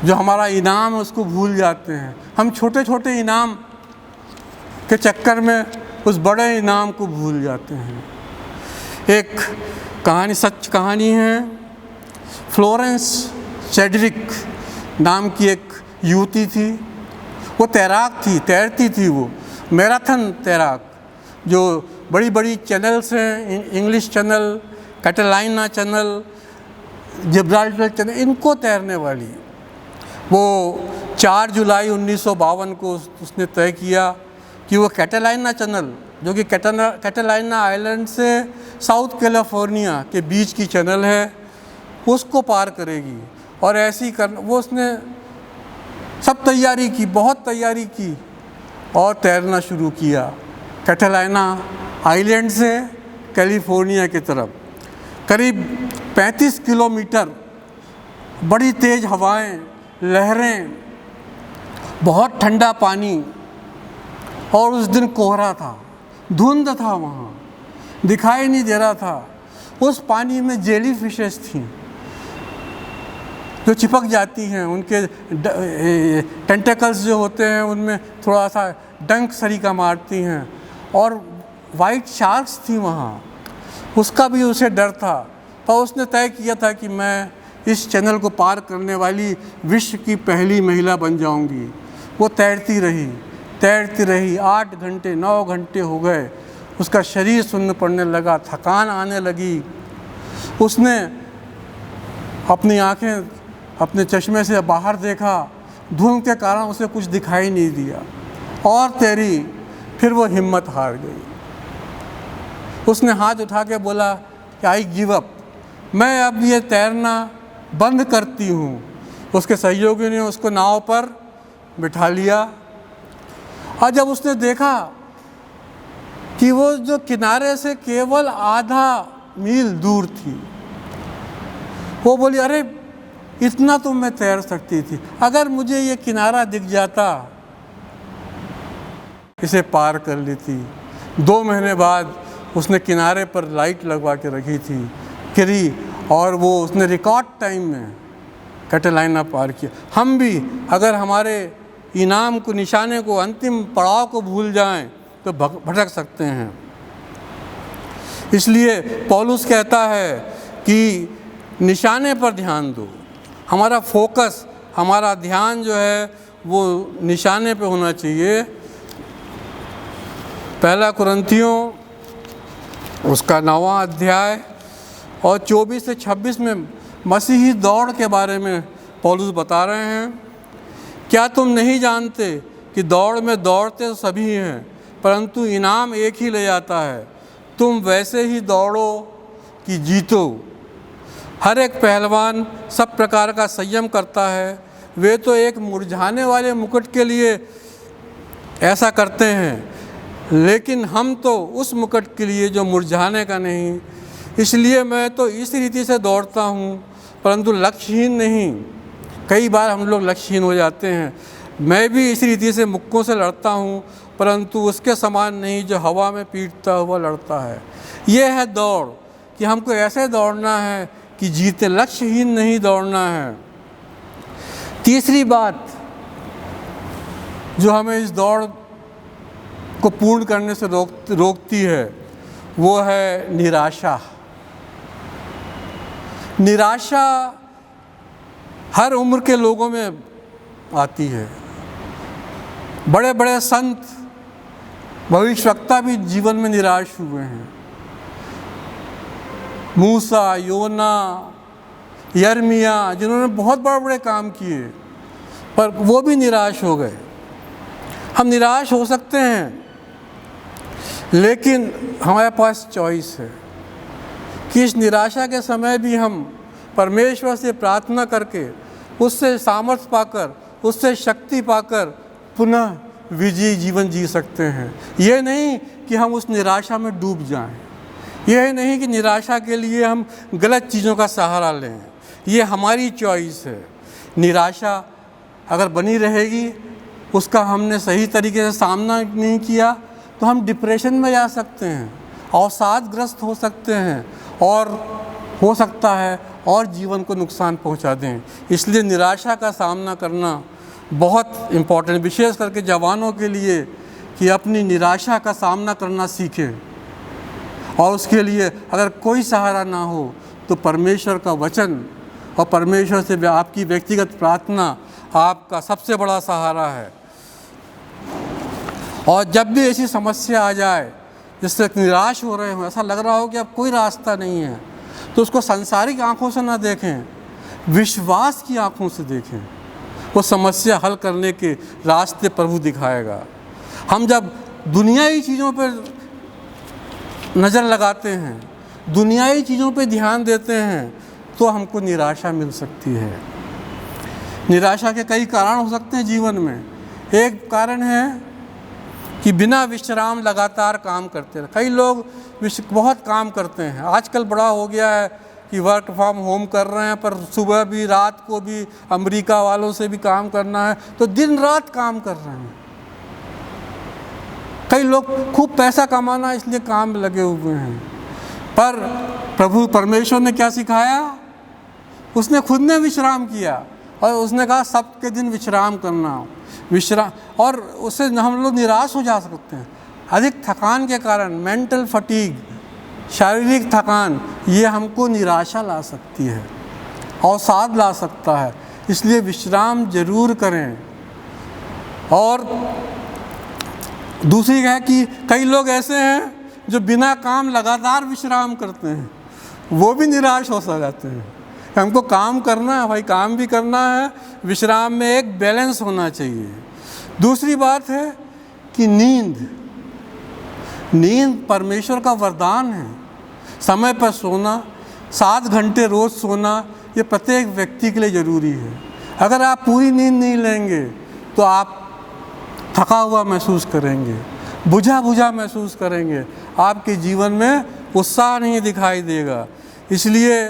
जो हमारा इनाम है, उसको भूल जाते हैं। हम छोटे छोटे इनाम के चक्कर में उस बड़े इनाम को भूल जाते हैं। एक कहानी, सच कहानी है। फ्लोरेंस सेड्रिक नाम की एक युवती थी। वो तैराक थी, तैरती थी, वो मैराथन तैराक। जो बड़ी बड़ी चैनल्स हैं, English channel, Catalina channel, Gibraltar channel, इनको तैरने वाली। वो 4 जुलाई 1952 को उसने तय किया कि वो कैटेलाइना चैनल, जो कि कैटेलाइना आइलैंड से साउथ कैलिफोर्निया के बीच की चैनल है, उसको पार करेगी। और ऐसी वो उसने सब तैयारी की, बहुत तैयारी की और तैरना शुरू किया कैटेलाइना आइलैंड से कैलिफोर्निया की तरफ। करीब 35 किलोमीटर, बड़ी तेज़ हवाएं, लहरें, बहुत ठंडा पानी और उस दिन कोहरा था, धुंध था, वहाँ दिखाई नहीं दे रहा था। उस पानी में जेली फिशेस थीं जो चिपक जाती हैं, उनके टेंटेकल्स जो होते हैं उनमें थोड़ा सा डंक सरीका मारती हैं। और वाइट शार्क्स थी वहाँ, उसका भी उसे डर था। पर उसने तय किया था कि मैं इस चैनल को पार करने वाली विश्व की पहली महिला बन जाऊंगी। वो तैरती रही 8 घंटे 9 घंटे हो गए। उसका शरीर सुन्न पड़ने लगा, थकान आने लगी। उसने अपनी आंखें अपने चश्मे से बाहर देखा, धुंध के कारण उसे कुछ दिखाई नहीं दिया और तैरी। फिर वो हिम्मत हार गई। उसने हाथ उठा के बोला कि आई गिव अप, मैं अब ये तैरना बंद करती हूँ। उसके सहयोगी ने उसको नाव पर बिठा लिया और जब उसने देखा कि वो जो किनारे से केवल आधा मील दूर थी, वो बोली अरे इतना तो मैं तैर सकती थी, अगर मुझे ये किनारा दिख जाता इसे पार कर लेती। 2 महीने बाद उसने किनारे पर लाइट लगवा के रखी थी, गिरी और वो उसने रिकॉर्ड टाइम में कैटेलाइना पार किया। हम भी अगर हमारे इनाम को, निशाने को, अंतिम पड़ाव को भूल जाएं तो भटक सकते हैं। इसलिए पौलुस कहता है कि निशाने पर ध्यान दो। हमारा फोकस, हमारा ध्यान जो है वो निशाने पे होना चाहिए। पहला कुरिन्थियों उसका 9वां अध्याय और 24 से 26 में मसीही दौड़ के बारे में पौलुस बता रहे हैं। क्या तुम नहीं जानते कि दौड़ में दौड़ते तो सभी हैं, परंतु इनाम एक ही ले जाता है। तुम वैसे ही दौड़ो कि जीतो। हर एक पहलवान सब प्रकार का संयम करता है। वे तो एक मुरझाने वाले मुकुट के लिए ऐसा करते हैं, लेकिन हम तो उस मुकुट के लिए जो मुरझाने का नहीं। इसलिए मैं तो इस रीति से दौड़ता हूँ, परंतु लक्ष्यहीन नहीं। कई बार हम लोग लक्ष्यहीन हो जाते हैं। मैं भी इस रीति से मुक्कों से लड़ता हूँ, परंतु उसके समान नहीं जो हवा में पीटता हुआ लड़ता है। ये है दौड़ कि हमको ऐसे दौड़ना है कि जीते, लक्ष्यहीन नहीं दौड़ना है। तीसरी बात जो हमें इस दौड़ को पूर्ण करने से रोकती है वो है निराशा। निराशा हर उम्र के लोगों में आती है। बड़े बड़े संत, भविष्यवक्ता भी जीवन में निराश हुए हैं। मूसा, योना, यर्मिया, जिन्होंने बहुत बड़े बड़े काम किए, पर वो भी निराश हो गए। हम निराश हो सकते हैं, लेकिन हमारे पास चॉइस है कि इस निराशा के समय भी हम परमेश्वर से प्रार्थना करके, उससे सामर्थ्य पाकर, उससे शक्ति पाकर पुनः विजयी जीवन जी सकते हैं। ये नहीं कि हम उस निराशा में डूब जाएं। यह नहीं कि निराशा के लिए हम गलत चीज़ों का सहारा लें। ये हमारी चॉइस है। निराशा अगर बनी रहेगी, उसका हमने सही तरीके से सामना नहीं किया, तो हम डिप्रेशन में जा सकते हैं, अवसादग्रस्त हो सकते हैं और हो सकता है और जीवन को नुकसान पहुंचा दें। इसलिए निराशा का सामना करना बहुत इम्पोर्टेंट, विशेष करके जवानों के लिए, कि अपनी निराशा का सामना करना सीखें। और उसके लिए अगर कोई सहारा ना हो तो परमेश्वर का वचन और परमेश्वर से आपकी व्यक्तिगत प्रार्थना आपका सबसे बड़ा सहारा है। और जब भी ऐसी समस्या आ जाए जिससे निराश हो रहे हो, ऐसा लग रहा हो कि अब कोई रास्ता नहीं है, तो उसको सांसारिक आंखों से ना देखें, विश्वास की आंखों से देखें। वो समस्या हल करने के रास्ते प्रभु दिखाएगा। हम जब दुनियाई चीज़ों पर नज़र लगाते हैं, दुनियाई चीज़ों पे ध्यान देते हैं, तो हमको निराशा मिल सकती है। निराशा के कई कारण हो सकते हैं जीवन में। एक कारण है कि बिना विश्राम लगातार काम करते रहे। कई लोग बहुत काम करते हैं। आजकल बड़ा हो गया है कि वर्क फ्रॉम होम कर रहे हैं, पर सुबह भी रात को भी अमेरिका वालों से भी काम करना है, तो दिन रात काम कर रहे हैं। कई लोग खूब पैसा कमाना इसलिए काम में लगे हुए हैं। पर प्रभु परमेश्वर ने क्या सिखाया? उसने खुद ने विश्राम किया और उसने कहा सबके दिन विश्राम करना। विश्राम, और उससे हम लोग निराश हो जा सकते हैं। अधिक थकान के कारण, मेंटल फटीग, शारीरिक थकान, ये हमको निराशा ला सकती है, अवसाद ला सकता है। इसलिए विश्राम जरूर करें। और दूसरी है कि कई लोग ऐसे हैं जो बिना काम लगातार विश्राम करते हैं, वो भी निराश हो जाते हैं। हमको काम करना है भाई, काम भी करना है, विश्राम में एक बैलेंस होना चाहिए। दूसरी बात है कि नींद परमेश्वर का वरदान है। समय पर सोना, 7 घंटे रोज़ सोना, ये प्रत्येक व्यक्ति के लिए ज़रूरी है। अगर आप पूरी नींद नहीं लेंगे तो आप थका हुआ महसूस करेंगे, बुझा बुझा महसूस करेंगे, आपके जीवन में उत्साह नहीं दिखाई देगा। इसलिए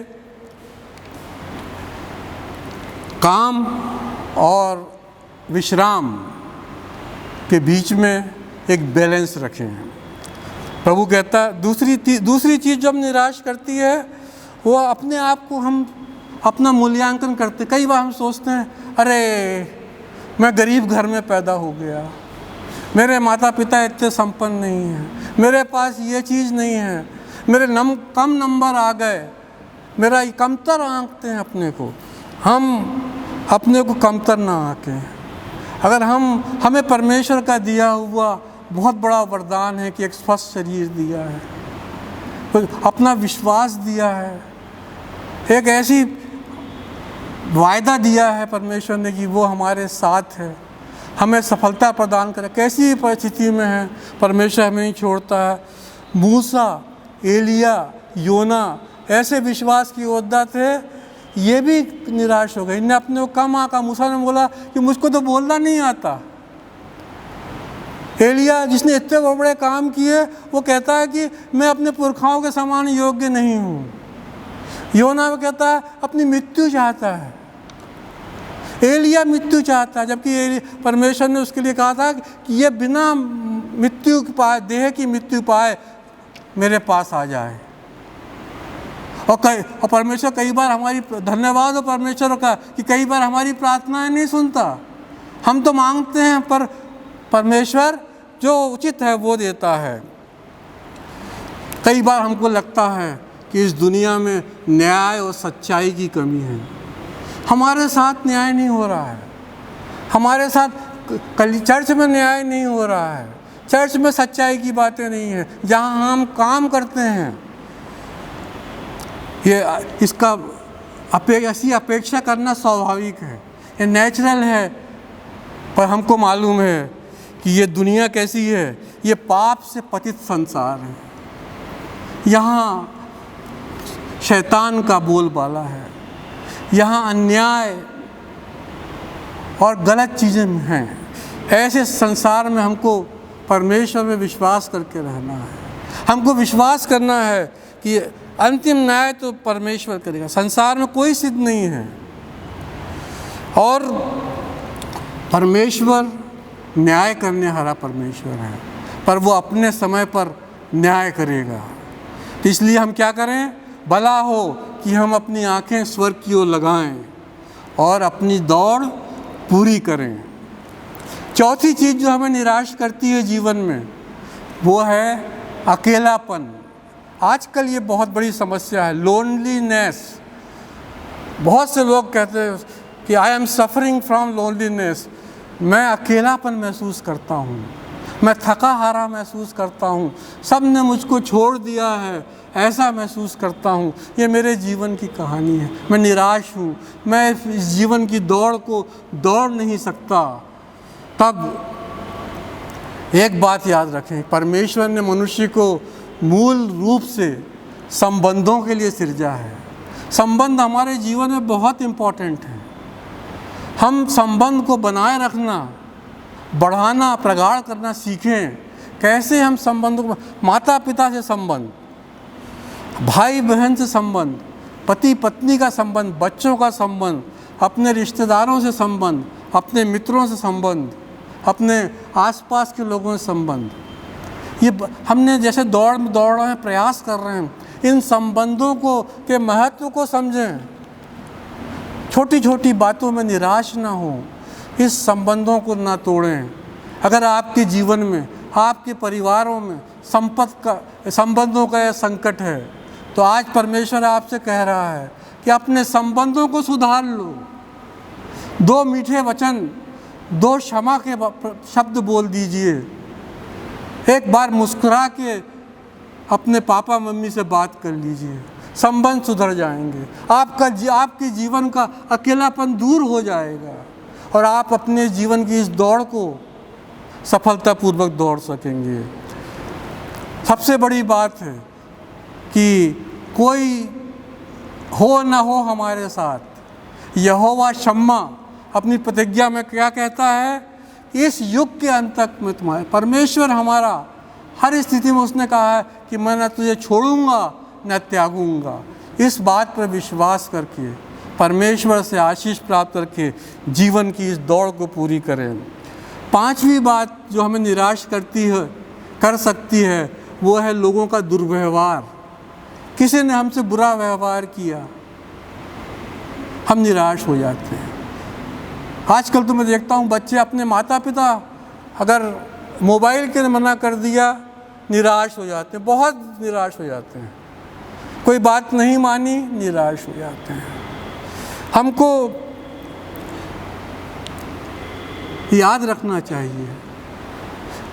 काम और विश्राम के बीच में एक बैलेंस रखें। प्रभु कहता है दूसरी चीज़ जो हम निराश करती है, वो अपने आप को हम अपना मूल्यांकन करते। कई बार हम सोचते हैं अरे मैं गरीब घर में पैदा हो गया, मेरे माता पिता इतने संपन्न नहीं हैं, मेरे पास ये चीज़ नहीं है, मेरे कम नंबर आ गए, मेरा कमतर आंकते हैं अपने को। हम अपने को कमतर ना आंकें, अगर हमें परमेश्वर का दिया हुआ बहुत बड़ा वरदान है कि एक स्वस्थ शरीर दिया है, अपना विश्वास दिया है, एक ऐसी वायदा दिया है परमेश्वर ने कि वो हमारे साथ है, हमें सफलता प्रदान करे। कैसी भी परिस्थिति में है परमेश्वर हमें नहीं छोड़ता है। मूसा, एलिया, योना ऐसे विश्वास की योद्धा थे, ये भी निराश हो गए। इन्हें अपने को कम आका। मूसा ने बोला कि मुझको तो बोलना नहीं आता। एलिया जिसने इतने बड़े काम किए, वो कहता है कि मैं अपने पुरखाओं के समान योग्य नहीं हूँ। योना वो कहता है अपनी मृत्यु चाहता है। एलिया मृत्यु चाहता है, जबकि परमेश्वर ने उसके लिए कहा था कि ये बिना मृत्यु पाए, देह की मृत्यु पाए मेरे पास आ जाए। और परमेश्वर कई बार हमारी, धन्यवाद हो परमेश्वर का कि कई बार हमारी प्रार्थनाएं नहीं सुनता। हम तो मांगते हैं पर परमेश्वर जो उचित है वो देता है। कई बार हमको लगता है कि इस दुनिया में न्याय और सच्चाई की कमी है। हमारे साथ न्याय नहीं हो रहा है, हमारे साथ चर्च में न्याय नहीं हो रहा है, चर्च में सच्चाई की बातें नहीं है। जहाँ हम काम करते हैं ये इसका ऐसी अपेक्षा करना स्वाभाविक है, ये नेचुरल है। पर हमको मालूम है कि ये दुनिया कैसी है, ये पाप से पतित संसार है। यहाँ शैतान का बोलबाला है, यहाँ अन्याय और गलत चीज़ें हैं। ऐसे संसार में हमको परमेश्वर में विश्वास करके रहना है। हमको विश्वास करना है कि अंतिम न्याय तो परमेश्वर करेगा। संसार में कोई सिद्ध नहीं है और परमेश्वर न्याय करने हारा परमेश्वर है, पर वो अपने समय पर न्याय करेगा। तो इसलिए हम क्या करें? भला हो कि हम अपनी आंखें स्वर्ग की ओर लगाएं और अपनी दौड़ पूरी करें। चौथी चीज़ जो हमें निराश करती है जीवन में वो है अकेलापन। आजकल ये बहुत बड़ी समस्या है, लोनलीनेस। बहुत से लोग कहते हैं कि I am suffering from loneliness. मैं अकेलापन महसूस करता हूँ, मैं थका हारा महसूस करता हूँ, सब ने मुझको छोड़ दिया है, ऐसा महसूस करता हूँ। ये मेरे जीवन की कहानी है। मैं निराश हूँ, मैं इस जीवन की दौड़ को दौड़ नहीं सकता। तब एक बात याद रखें, परमेश्वर ने मनुष्य को मूल रूप से संबंधों के लिए सृजा है। संबंध हमारे जीवन में बहुत इम्पोर्टेंट है। हम संबंध को बनाए रखना, बढ़ाना, प्रगाढ़ करना सीखें। कैसे हम संबंधों को, माता पिता से संबंध, भाई बहन से संबंध, पति पत्नी का संबंध, बच्चों का संबंध, अपने रिश्तेदारों से संबंध, अपने मित्रों से संबंध, अपने आसपास के लोगों से संबंध। ये हमने जैसे दौड़ रहे हैं, प्रयास कर रहे हैं, इन संबंधों को के महत्व को समझें। छोटी छोटी बातों में निराश ना हो, इस संबंधों को ना तोड़ें। अगर आपके जीवन में, आपके परिवारों में संबंधों का यह संकट है तो आज परमेश्वर आपसे कह रहा है कि अपने संबंधों को सुधार लो। 2 मीठे वचन, 2 क्षमा के शब्द बोल दीजिए। एक बार मुस्कुरा के अपने पापा मम्मी से बात कर लीजिए, संबंध सुधर जाएंगे। आपके जीवन का अकेलापन दूर हो जाएगा और आप अपने जीवन की इस दौड़ को सफलतापूर्वक दौड़ सकेंगे। सबसे बड़ी बात है कि कोई हो ना हो हमारे साथ। यहोवा शम्मा अपनी प्रतिज्ञा में क्या कहता है? इस युग के अंत तक में तुम्हारे, परमेश्वर हमारा हर स्थिति में उसने कहा है कि मैं न तुझे छोड़ूंगा न त्यागूंगा। इस बात पर विश्वास करके परमेश्वर से आशीष प्राप्त करके जीवन की इस दौड़ को पूरी करें। 5वीं बात जो हमें निराश कर सकती है वो है लोगों का दुर्व्यवहार। किसी ने हमसे बुरा व्यवहार किया, हम निराश हो जाते हैं। आजकल तो मैं देखता हूँ बच्चे अपने माता पिता अगर मोबाइल के मना कर दिया, निराश हो जाते हैं, बहुत निराश हो जाते हैं। कोई बात नहीं मानी, निराश हो जाते हैं। हमको याद रखना चाहिए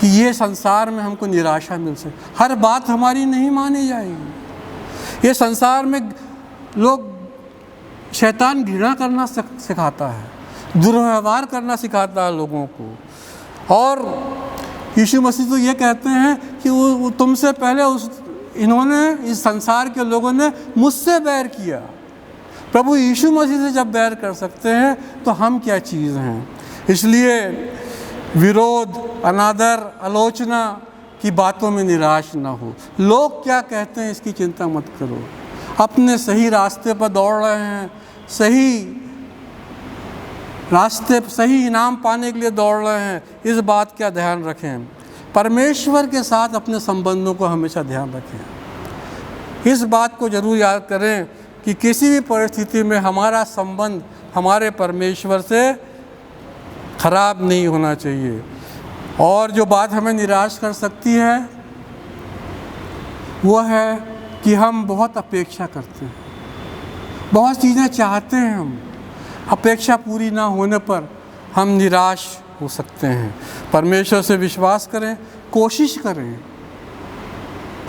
कि ये संसार में हमको निराशा मिल सकती, हर बात हमारी नहीं मानी जाएगी। ये संसार में लोग, शैतान घृणा करना सिखाता है, दुर्व्यवहार करना सिखाता है लोगों को। और यीशु मसीह तो ये कहते हैं कि वो तुमसे पहले इन्होंने, इस संसार के लोगों ने मुझसे बैर किया। प्रभु यीशु मसीह से जब बैर कर सकते हैं तो हम क्या चीज़ हैं। इसलिए विरोध, अनादर, आलोचना की बातों में निराश ना हो। लोग क्या कहते हैं इसकी चिंता मत करो। अपने सही रास्ते पर दौड़ रहे हैं, सही रास्ते, सही इनाम पाने के लिए दौड़ रहे हैं, इस बात का ध्यान रखें। परमेश्वर के साथ अपने संबंधों को हमेशा ध्यान रखें। इस बात को ज़रूर याद करें कि किसी भी परिस्थिति में हमारा संबंध हमारे परमेश्वर से खराब नहीं होना चाहिए। और जो बात हमें निराश कर सकती है वो है कि हम बहुत अपेक्षा करते हैं, बहुत चीज़ें चाहते हैं, हम अपेक्षा पूरी ना होने पर हम निराश हो सकते हैं। परमेश्वर से विश्वास करें, कोशिश करें।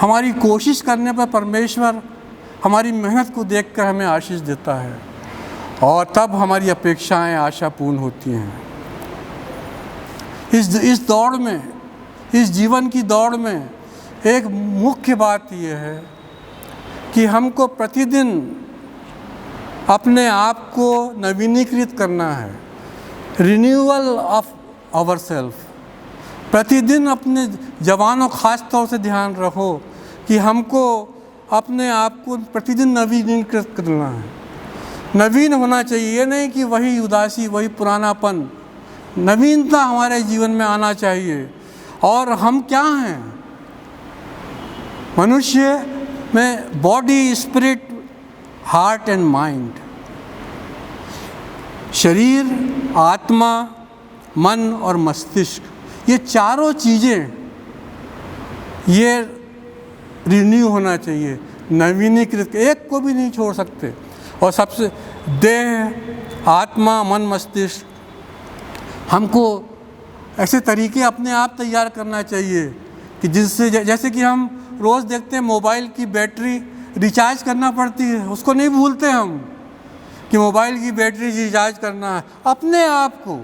हमारी कोशिश करने पर परमेश्वर हमारी मेहनत को देखकर हमें आशीष देता है और तब हमारी अपेक्षाएं आशा पूर्ण होती हैं। इस दौड़ में, इस जीवन की दौड़ में एक मुख्य बात यह है कि हमको प्रतिदिन अपने आप को नवीनीकृत करना है, रिन्यूअल ऑफ आवर सेल्फ। प्रतिदिन अपने जवानों, ख़ास तौर से ध्यान रखो कि हमको अपने आप को प्रतिदिन नवीनीकृत करना है, नवीन होना चाहिए। ये नहीं कि वही उदासी, वही पुरानापन, नवीनता हमारे जीवन में आना चाहिए। और हम क्या हैं? मनुष्य में body, spirit, heart and mind, शरीर, आत्मा, मन और मस्तिष्क, ये चारों चीज़ें ये रिन्यू होना चाहिए, नवीनीकृत, एक को भी नहीं छोड़ सकते। और सबसे देह, आत्मा, मन, मस्तिष्क, हमको ऐसे तरीके अपने आप तैयार करना चाहिए कि जिससे, जैसे कि हम रोज़ देखते हैं मोबाइल की बैटरी रिचार्ज करना पड़ती है, उसको नहीं भूलते हम कि मोबाइल की बैटरी रिचार्ज करना है। अपने आप को,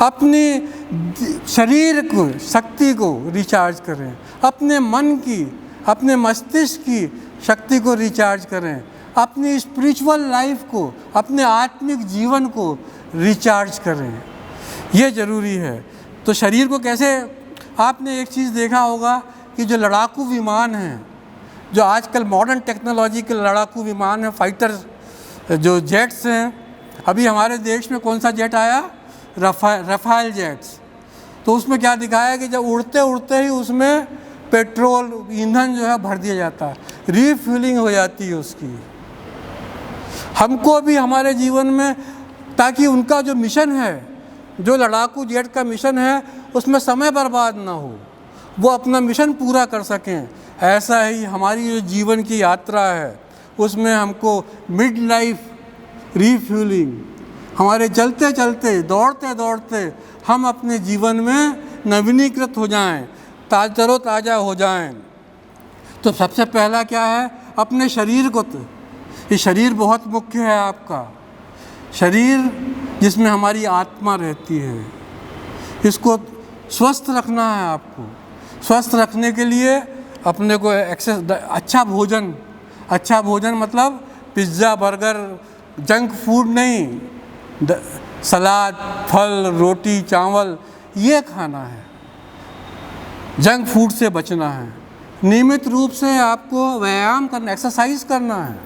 अपनी शरीर को, शक्ति को रिचार्ज करें, अपने मन की, अपने मस्तिष्क की शक्ति को रिचार्ज करें, अपनी स्पिरिचुअल लाइफ को, अपने आत्मिक जीवन को रिचार्ज करें। ये ज़रूरी है। तो शरीर को कैसे, आपने एक चीज़ देखा होगा कि जो लड़ाकू विमान हैं, जो आजकल मॉडर्न टेक्नोलॉजी के लड़ाकू विमान हैं, फाइटर जो जेट्स हैं, अभी हमारे देश में कौन सा जेट आया? Rafale jets. तो उसमें क्या दिखाया कि जब उड़ते उड़ते ही उसमें पेट्रोल, ईंधन जो है भर दिया जाता है, रीफ्यूलिंग हो जाती है उसकी। हमको भी हमारे जीवन में, ताकि उनका जो मिशन है, जो लड़ाकू जेट का मिशन है, उसमें समय बर्बाद ना हो, वो अपना मिशन पूरा कर सकें। ऐसा ही हमारी जो जीवन की यात्रा है उसमें हमको मिड लाइफ रीफ्यूलिंग, हमारे चलते चलते, दौड़ते दौड़ते हम अपने जीवन में नवीनीकृत हो जाएं, तरोताज़ा हो जाएं। तो सबसे पहला क्या है? अपने शरीर को, तो ये शरीर बहुत मुख्य है आपका शरीर, जिसमें हमारी आत्मा रहती है, इसको स्वस्थ रखना है। आपको स्वस्थ रखने के लिए अपने को अच्छा भोजन मतलब पिज़्ज़ा, बर्गर, जंक फूड नहीं, सलाद, फल, रोटी, चावल, ये खाना है। जंक फूड से बचना है। नियमित रूप से आपको व्यायाम करना, एक्सरसाइज करना है,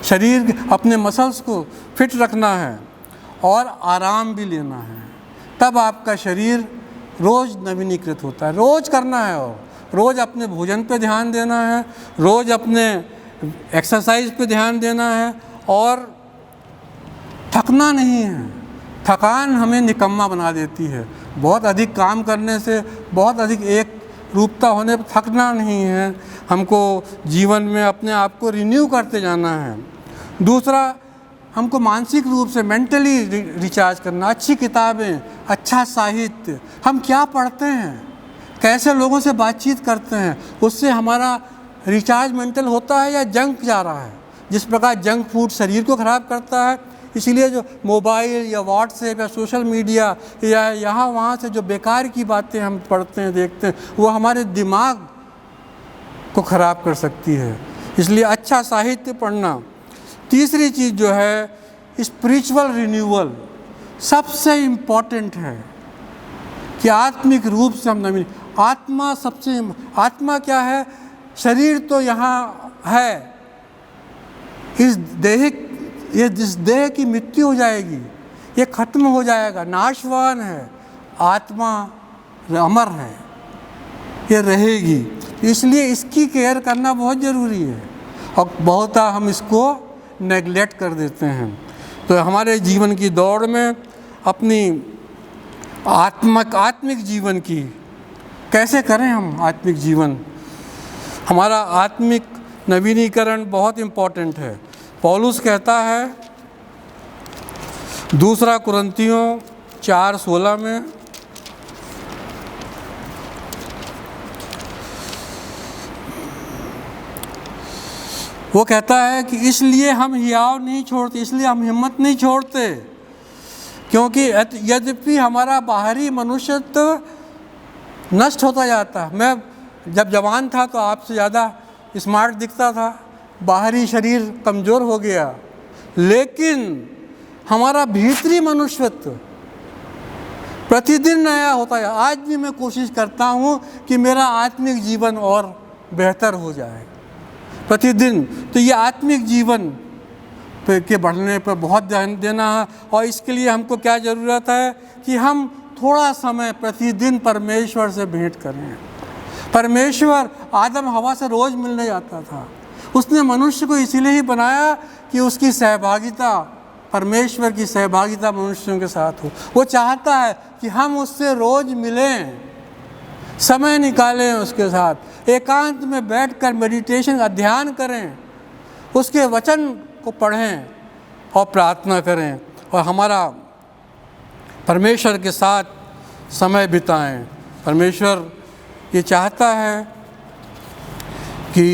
शरीर, अपने मसल्स को फिट रखना है और आराम भी लेना है। तब आपका शरीर रोज़ नवीनीकृत होता है। रोज़ करना है और रोज़ अपने भोजन पे ध्यान देना है, रोज़ अपने एक्सरसाइज पे ध्यान देना है और थकना नहीं है। थकान हमें निकम्मा बना देती है। बहुत अधिक काम करने से, बहुत अधिक एक रूपता होने पर थकना नहीं है। हमको जीवन में अपने आप को रिन्यू करते जाना है। दूसरा, हमको मानसिक रूप से मेंटली रिचार्ज करना, अच्छी किताबें, अच्छा साहित्य, हम क्या पढ़ते हैं, कैसे लोगों से बातचीत करते हैं, उससे हमारा रिचार्ज मेंटल होता है या जंक जा रहा है। जिस प्रकार जंक फूड शरीर को ख़राब करता है, इसीलिए जो मोबाइल या व्हाट्सएप या सोशल मीडिया या यहाँ वहाँ से जो बेकार की बातें हम पढ़ते हैं, देखते हैं, वो हमारे दिमाग को ख़राब कर सकती है। इसलिए अच्छा साहित्य पढ़ना। तीसरी चीज़ जो है स्पिरिचुअल रिन्यूअल, सबसे इम्पॉर्टेंट है कि आत्मिक रूप से हम नवीन, आत्मा सबसे, आत्मा क्या है, शरीर तो यहाँ है, इस देह की मृत्यु हो जाएगी, ये खत्म हो जाएगा, नाशवान है, आत्मा अमर है, ये रहेगी। इसलिए इसकी केयर करना बहुत ज़रूरी है और बहुत हम इसको नेगलेक्ट कर देते हैं। तो हमारे जीवन की दौड़ में अपनी आत्मिक जीवन की कैसे करें हम आत्मिक जीवन, हमारा आत्मिक नवीनीकरण बहुत इम्पॉर्टेंट है। पौलुस कहता है 2 कुरिन्थियों 4:16 में, वो कहता है कि इसलिए हम हियाव नहीं छोड़ते, इसलिए हम हिम्मत नहीं छोड़ते, क्योंकि यद्यपि हमारा बाहरी मनुष्यत्व नष्ट होता जाता है। मैं जब जवान था तो आपसे ज़्यादा स्मार्ट दिखता था, बाहरी शरीर कमज़ोर हो गया, लेकिन हमारा भीतरी मनुष्यत्व प्रतिदिन नया होता है। आज भी मैं कोशिश करता हूँ कि मेरा आत्मिक जीवन और बेहतर हो जाए प्रतिदिन। तो ये आत्मिक जीवन के बढ़ने पर बहुत ध्यान देना है और इसके लिए हमको क्या ज़रूरत है कि हम थोड़ा समय प्रतिदिन परमेश्वर से भेंट करें। परमेश्वर आदम हवा से रोज़ मिलने जाता था, उसने मनुष्य को इसीलिए ही बनाया कि उसकी सहभागिता, परमेश्वर की सहभागिता मनुष्यों के साथ हो। वो चाहता है कि हम उससे रोज़ मिलें, समय निकालें उसके साथ, एकांत में बैठकर मेडिटेशन ध्यान करें, उसके वचन को पढ़ें और प्रार्थना करें और हमारा परमेश्वर के साथ समय बिताएं। परमेश्वर ये चाहता है कि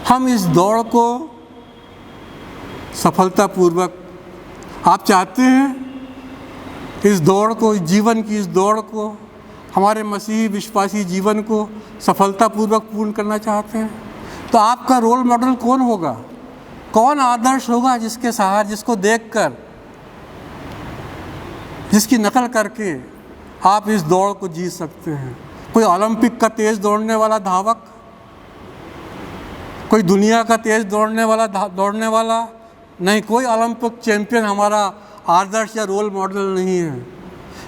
हम इस दौड़ को सफलतापूर्वक, आप चाहते हैं इस दौड़ को, इस जीवन की इस दौड़ को, हमारे मसीही विश्वासी जीवन को सफलतापूर्वक पूर्ण करना चाहते हैं, तो आपका रोल मॉडल कौन होगा, कौन आदर्श होगा जिसके सहारे, जिसको देखकर, जिसकी नकल करके आप इस दौड़ को जीत सकते हैं। कोई ओलंपिक का तेज़ दौड़ने वाला धावक, कोई दुनिया का तेज़ दौड़ने वाला नहीं, कोई ओलंपिक चैंपियन हमारा आदर्श या रोल मॉडल नहीं है।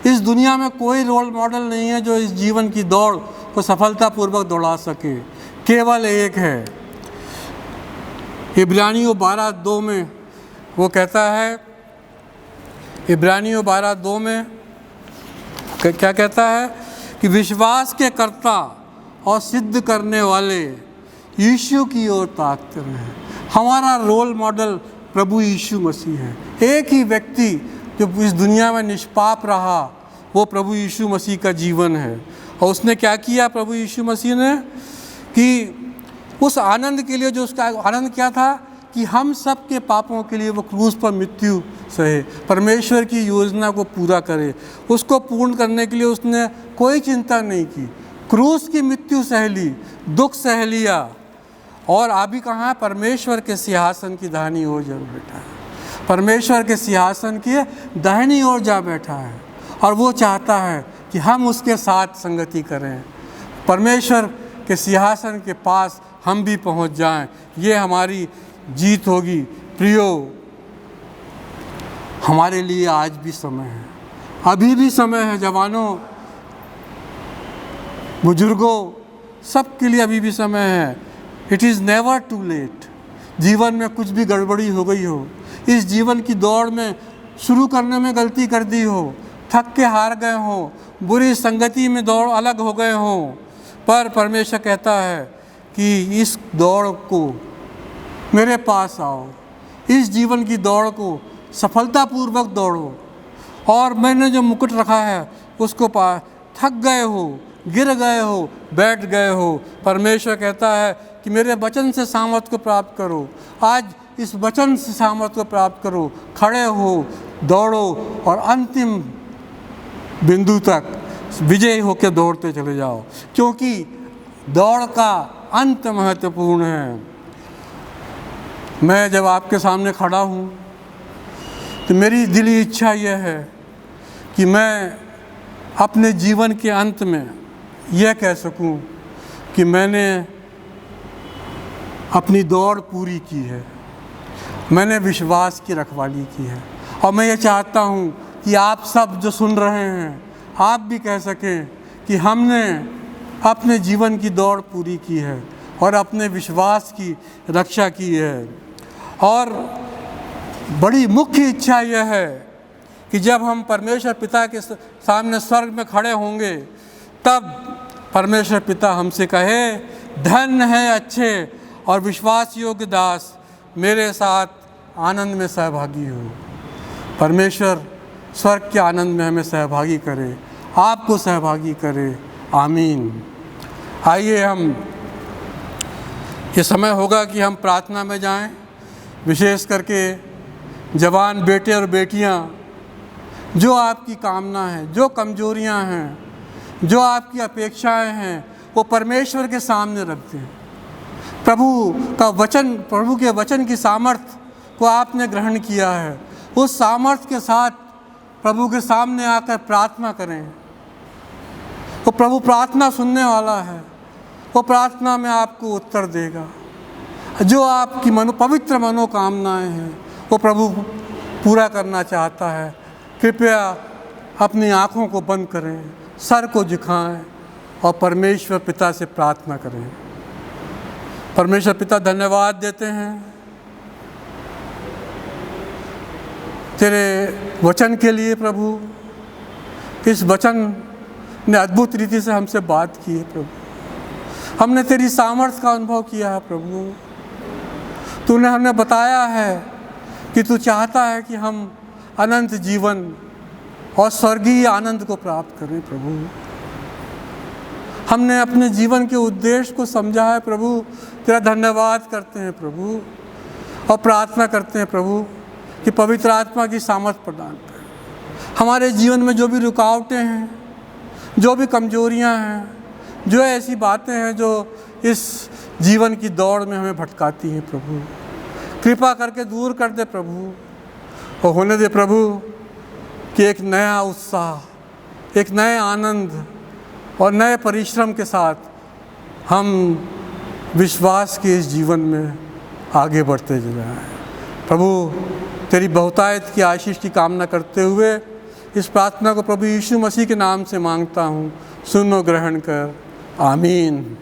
इस दुनिया में कोई रोल मॉडल नहीं है जो इस जीवन की दौड़ को सफलतापूर्वक दौड़ा सके, केवल एक है। इब्रानियों 12:2 में वो कहता है, इब्रानियों 12:2 में क्या कहता है कि विश्वास के कर्ता और सिद्ध करने वाले यीशु की ओर ताकते हैं। हमारा रोल मॉडल प्रभु यीशु मसीह है। एक ही व्यक्ति जो इस दुनिया में निष्पाप रहा, वो प्रभु यीशु मसीह का जीवन है। और उसने क्या किया प्रभु यीशु मसीह ने, कि उस आनंद के लिए, जो उसका आनंद क्या था कि हम सब के पापों के लिए वो क्रूस पर मृत्यु सहे, परमेश्वर की योजना को पूरा करे। उसको पूर्ण करने के लिए उसने कोई चिंता नहीं की, क्रूस की मृत्यु सह ली, दुख सह लिया और अभी कहाँ, परमेश्वर के सिंहासन की दाहिनी ओर जा बैठा है। परमेश्वर के सिंहासन की दाहिनी ओर जा बैठा है और वो चाहता है कि हम उसके साथ संगति करें, परमेश्वर के सिंहासन के पास हम भी पहुंच जाएं। ये हमारी जीत होगी। प्रियो, हमारे लिए आज भी समय है, अभी भी समय है। जवानों, बुजुर्गों, सब के लिए अभी भी समय है। It is never too late. जीवन में कुछ भी गड़बड़ी हो गई हो, इस जीवन की दौड़ में शुरू करने में गलती कर दी हो, थक के हार गए हो, बुरी संगति में दौड़ अलग हो गए हो, पर परमेश्वर कहता है कि इस दौड़ को मेरे पास आओ, इस जीवन की दौड़ को सफलतापूर्वक दौड़ो। और मैंने जो मुकुट रखा है उसको पा, थक गए हो, गिर गए हो, बैठ गए हो, परमेश्वर कहता है कि मेरे वचन से सामर्थ को प्राप्त करो। आज इस वचन से सामर्थ को प्राप्त करो, खड़े हो, दौड़ो और अंतिम बिंदु तक विजयी होकर दौड़ते चले जाओ, क्योंकि दौड़ का अंत महत्वपूर्ण है। मैं जब आपके सामने खड़ा हूँ तो मेरी दिली इच्छा यह है कि मैं अपने जीवन के अंत में यह कह सकूं कि मैंने अपनी दौड़ पूरी की है, मैंने विश्वास की रखवाली की है। और मैं ये चाहता हूँ कि आप सब जो सुन रहे हैं, आप भी कह सकें कि हमने अपने जीवन की दौड़ पूरी की है और अपने विश्वास की रक्षा की है। और बड़ी मुख्य इच्छा यह है कि जब हम परमेश्वर पिता के सामने स्वर्ग में खड़े होंगे, तब परमेश्वर पिता हमसे कहे, धन्य है अच्छे और विश्वास योग्य दास, मेरे साथ आनंद में सहभागी हो। परमेश्वर स्वर्ग के आनंद में हमें सहभागी करे, आपको सहभागी करे। आमीन। आइए हम, ये समय होगा कि हम प्रार्थना में जाएं। विशेष करके जवान बेटे और बेटियां, जो आपकी कामना है, जो कमजोरियां हैं, जो आपकी अपेक्षाएं हैं, वो परमेश्वर के सामने रखते हैं। प्रभु के वचन की सामर्थ को आपने ग्रहण किया है, उस सामर्थ के साथ प्रभु के सामने आकर प्रार्थना करें। वो प्रभु प्रार्थना सुनने वाला है, वो प्रार्थना में आपको उत्तर देगा। जो आपकी पवित्र मनोकामनाएं हैं, वो प्रभु पूरा करना चाहता है। कृपया अपनी आँखों को बंद करें, सर को झुकाएं और परमेश्वर पिता से प्रार्थना करें। परमेश्वर पिता, धन्यवाद देते हैं तेरे वचन के लिए। प्रभु, इस वचन ने अद्भुत रीति से हमसे बात की है प्रभु। हमने तेरी सामर्थ्य का अनुभव किया है प्रभु। तूने हमें बताया है कि तू चाहता है कि हम अनंत जीवन और स्वर्गीय आनंद को प्राप्त करें प्रभु। हमने अपने जीवन के उद्देश्य को समझा है प्रभु। तेरा धन्यवाद करते हैं प्रभु और प्रार्थना करते हैं प्रभु कि पवित्र आत्मा की सामर्थ प्रदान करें। हमारे जीवन में जो भी रुकावटें हैं, जो भी कमजोरियां हैं, जो ऐसी बातें हैं जो इस जीवन की दौड़ में हमें भटकाती हैं प्रभु, कृपा करके दूर कर दे प्रभु। और होने दे प्रभु कि एक नया उत्साह, एक नए आनंद और नए परिश्रम के साथ हम विश्वास के इस जीवन में आगे बढ़ते जाएं। प्रभु, तेरी बहुतायत की आशीष की कामना करते हुए इस प्रार्थना को प्रभु यीशु मसीह के नाम से मांगता हूँ। सुनो, ग्रहण कर। आमीन।